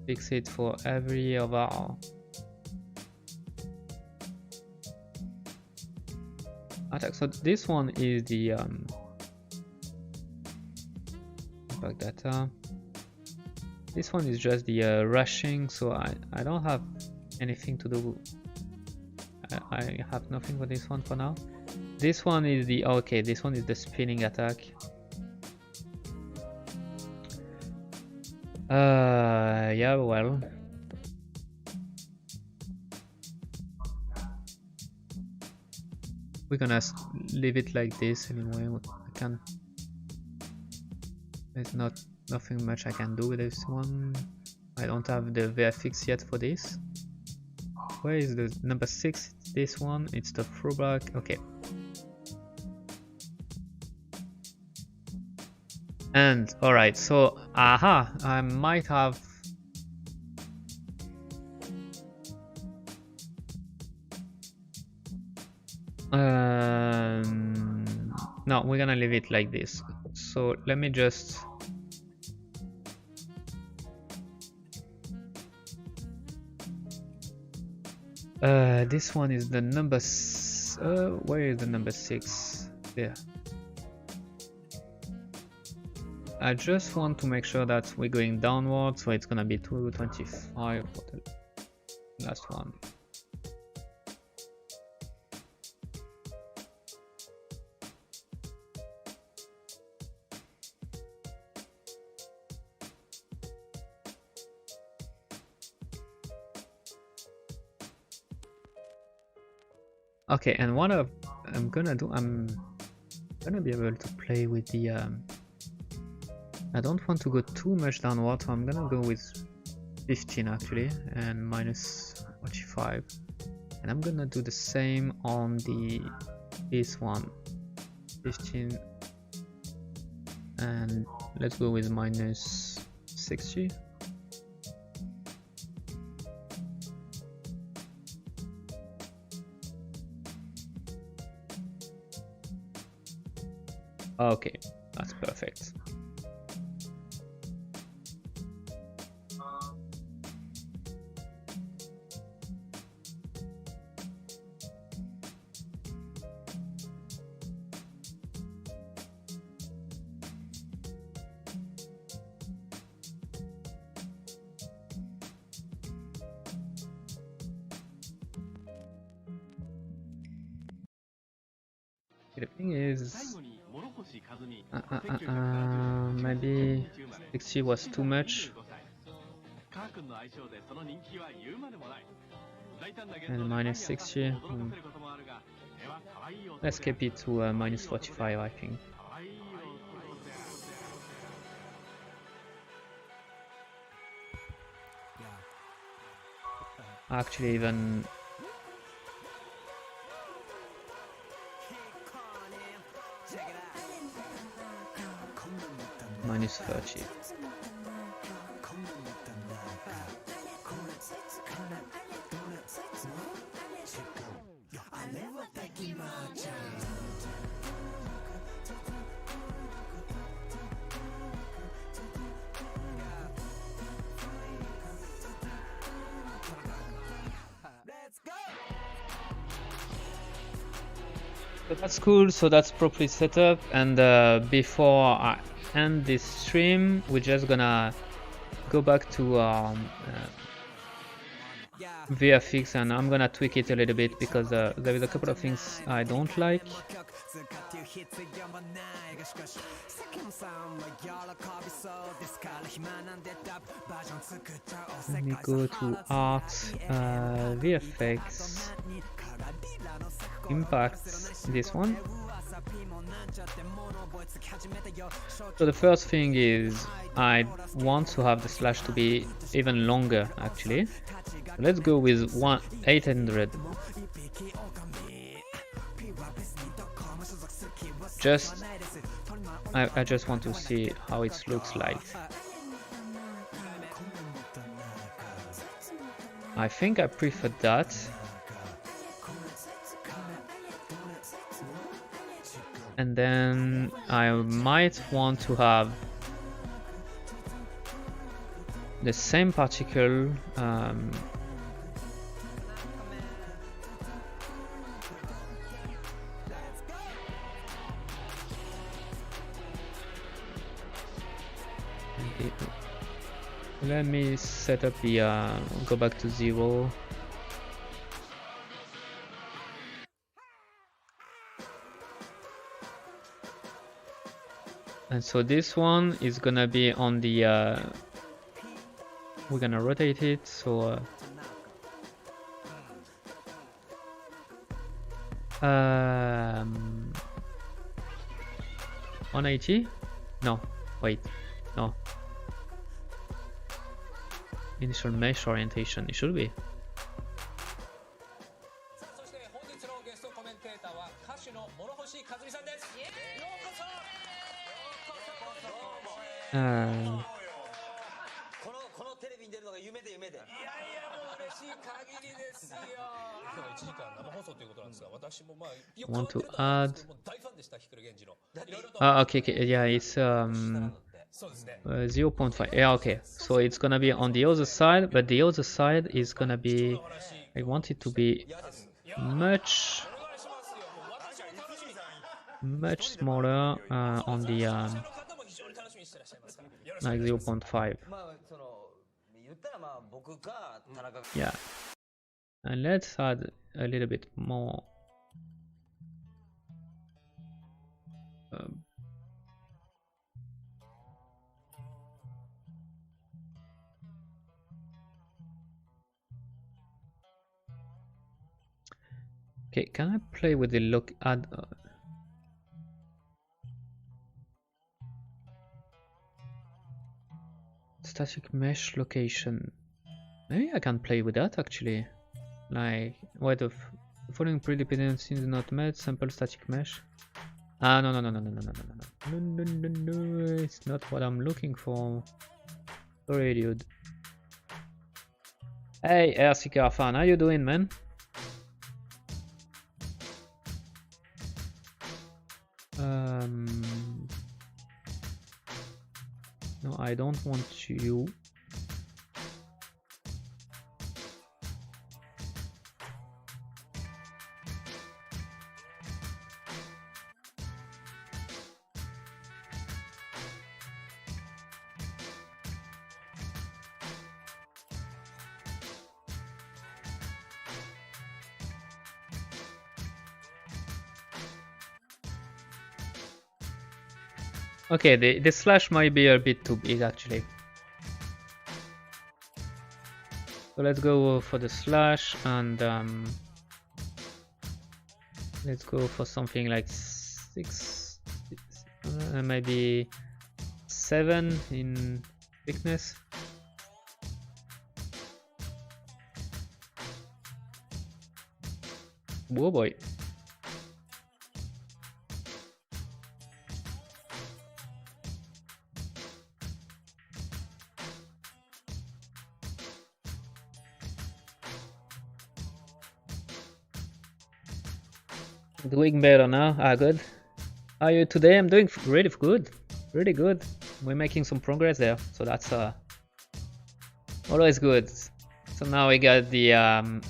B: fix it for every of our attack. So this one is the back data. This one is just the rushing, so I don't have anything to do. I have nothing for this one for now. This one is the okay. This one is the spinning attack. Yeah, well. We're gonna leave it like this anyway. I can. There's nothing much I can do with this one. I don't have the VFX yet for this. Where is the number 6? This one. It's the throwback. Okay. And alright, so I might have no, we're gonna leave it like this. So let me just this one is the number where is the number 6? There. I just want to make sure that we're going downwards, so it's gonna be 225 for the last one. Okay, and what I'm gonna do, I'm gonna be able to play with the I don't want to go too much downward, so I'm gonna go with 15 actually, and minus 45, and I'm gonna do the same on this one, 15, and let's go with minus 60. Okay, that's perfect. The thing is, maybe 60 was too much, and minus 60, let's keep it to minus 45, I think. Actually, even minus 30. So that's cool, so that's properly set up, and before I end this stream, we're just gonna go back to VFX, and I'm gonna tweak it a little bit because there is a couple of things I don't like. Let me go to art, VFX, impact, this one. So the first thing is I want to have the slash to be even longer actually. Let's go with 800. I just want to see how it looks like. I think I prefer that. And then I might want to have the same particle Let me set up the go back to 0. And so this one is gonna be on the we're gonna rotate it, so 180? No, wait, no. Initial mesh orientation, it should be. Uh, want to add okay, yeah, it's 0.5. Yeah, okay, so it's gonna be on the other side, but the other side is gonna be, I want it to be much smaller on the like 0.5. Yeah, and let's add a little bit more okay, can I play with the look add static mesh location? Maybe I can play with that actually. Like, what if the following predependencies is not met? Sample static mesh. Ah, no, it's not what I'm looking for. Sorry, dude. Hey, RCK fan, how you doing, man? No, I don't want you. Okay, the slash might be a bit too big actually. So let's go for the slash and let's go for something like 6, maybe 7 in thickness. Whoa boy. Doing better now. Ah, good. How are you today? I'm doing really good. Really good. We're making some progress there, so that's always good. So now we got the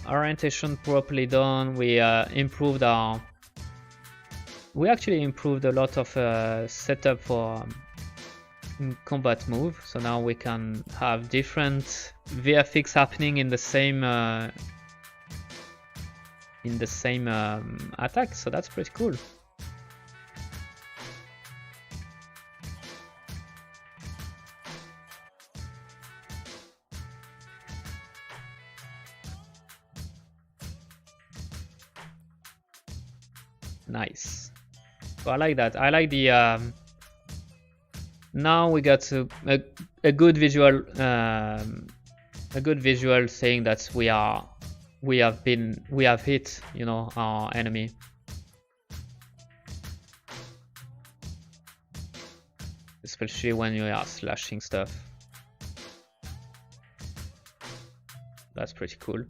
B: orientation properly done. We improved our. We actually improved a lot of setup for combat move. So now we can have different VFX happening in the same attack, so that's pretty cool. Nice. So I like that. I like the now we got a good visual saying that we have hit, you know, our enemy. Especially when you are slashing stuff. That's pretty cool.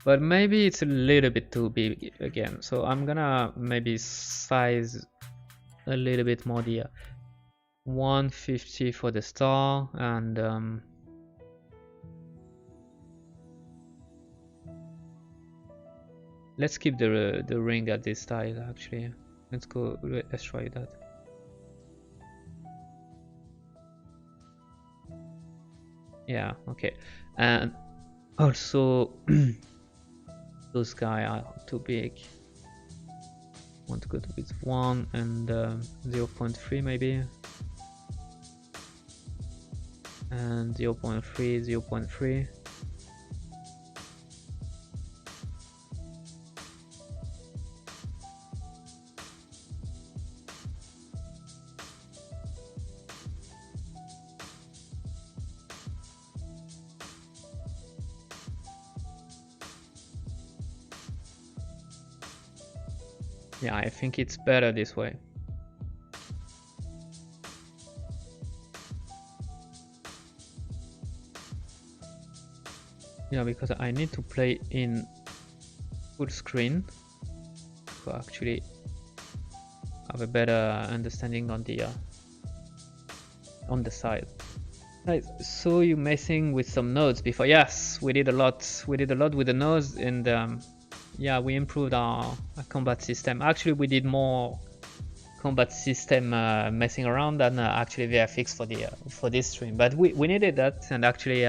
B: But maybe it's a little bit too big again. So I'm gonna maybe size a little bit more the 150 for the star, and let's keep the ring at this size actually. Let's go. Let's try that. Yeah. Okay. And also, those guys are too big. Want to go with 1 and 0.3 maybe, and 0.3, 0.3. Yeah, I think it's better this way. Yeah, because I need to play in full screen to actually have a better understanding on the side. Right, so you're messing with some nodes before. Yes, we did a lot. We did a lot with the nodes, and yeah, we improved our combat system. Actually, we did more combat system messing around than actually VFX for this stream. But we needed that, and actually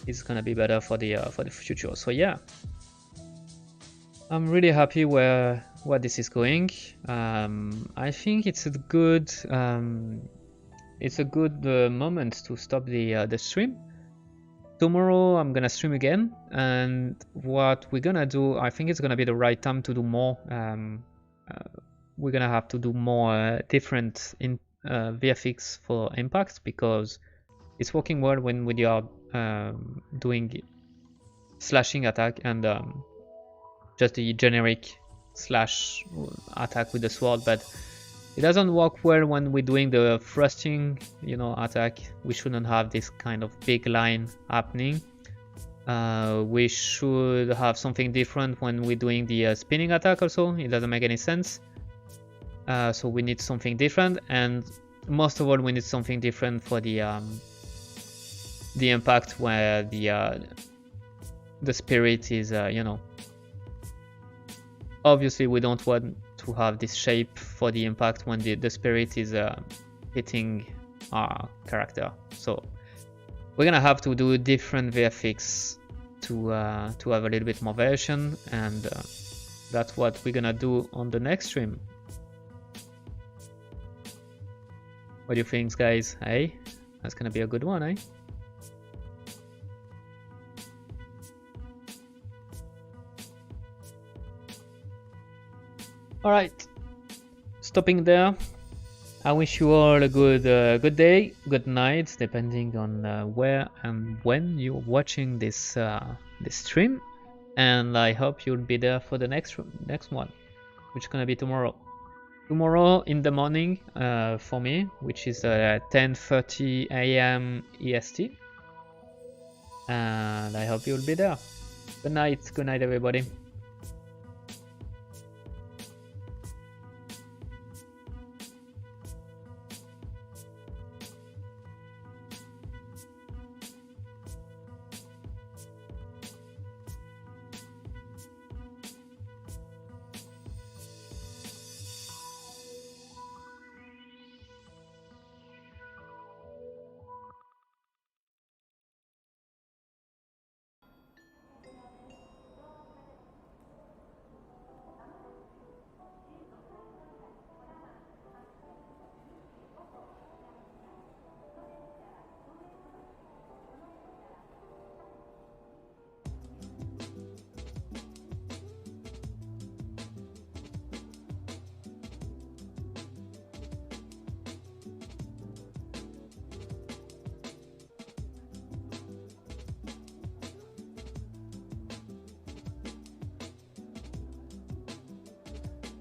B: it's gonna be better for the future. So yeah, I'm really happy where this is going. I think it's a good moment to stop the stream. Tomorrow I'm gonna stream again, and what we're gonna do, I think it's gonna be the right time to do more. We're gonna have to do more different in VFX for impact, because it's working well when we are doing slashing attack and just the generic slash attack with the sword, but it doesn't work well when we're doing the thrusting, you know, attack. We shouldn't have this kind of big line happening. We should have something different when we're doing the spinning attack also. It doesn't make any sense. So we need something different, and most of all we need something different for the impact, where the spirit is, you know, obviously we don't want to have this shape for the impact when the spirit is hitting our character. So we're gonna have to do different VFX to have a little bit more variation, and that's what we're gonna do on the next stream. What do you think, guys? Hey, that's gonna be a good one, eh? Alright, stopping there. I wish you all a good day, good night, depending on where and when you're watching this stream. And I hope you'll be there for the next one, which is gonna be tomorrow. Tomorrow in the morning for me, which is 10:30 AM EST. And I hope you'll be there. Good night everybody.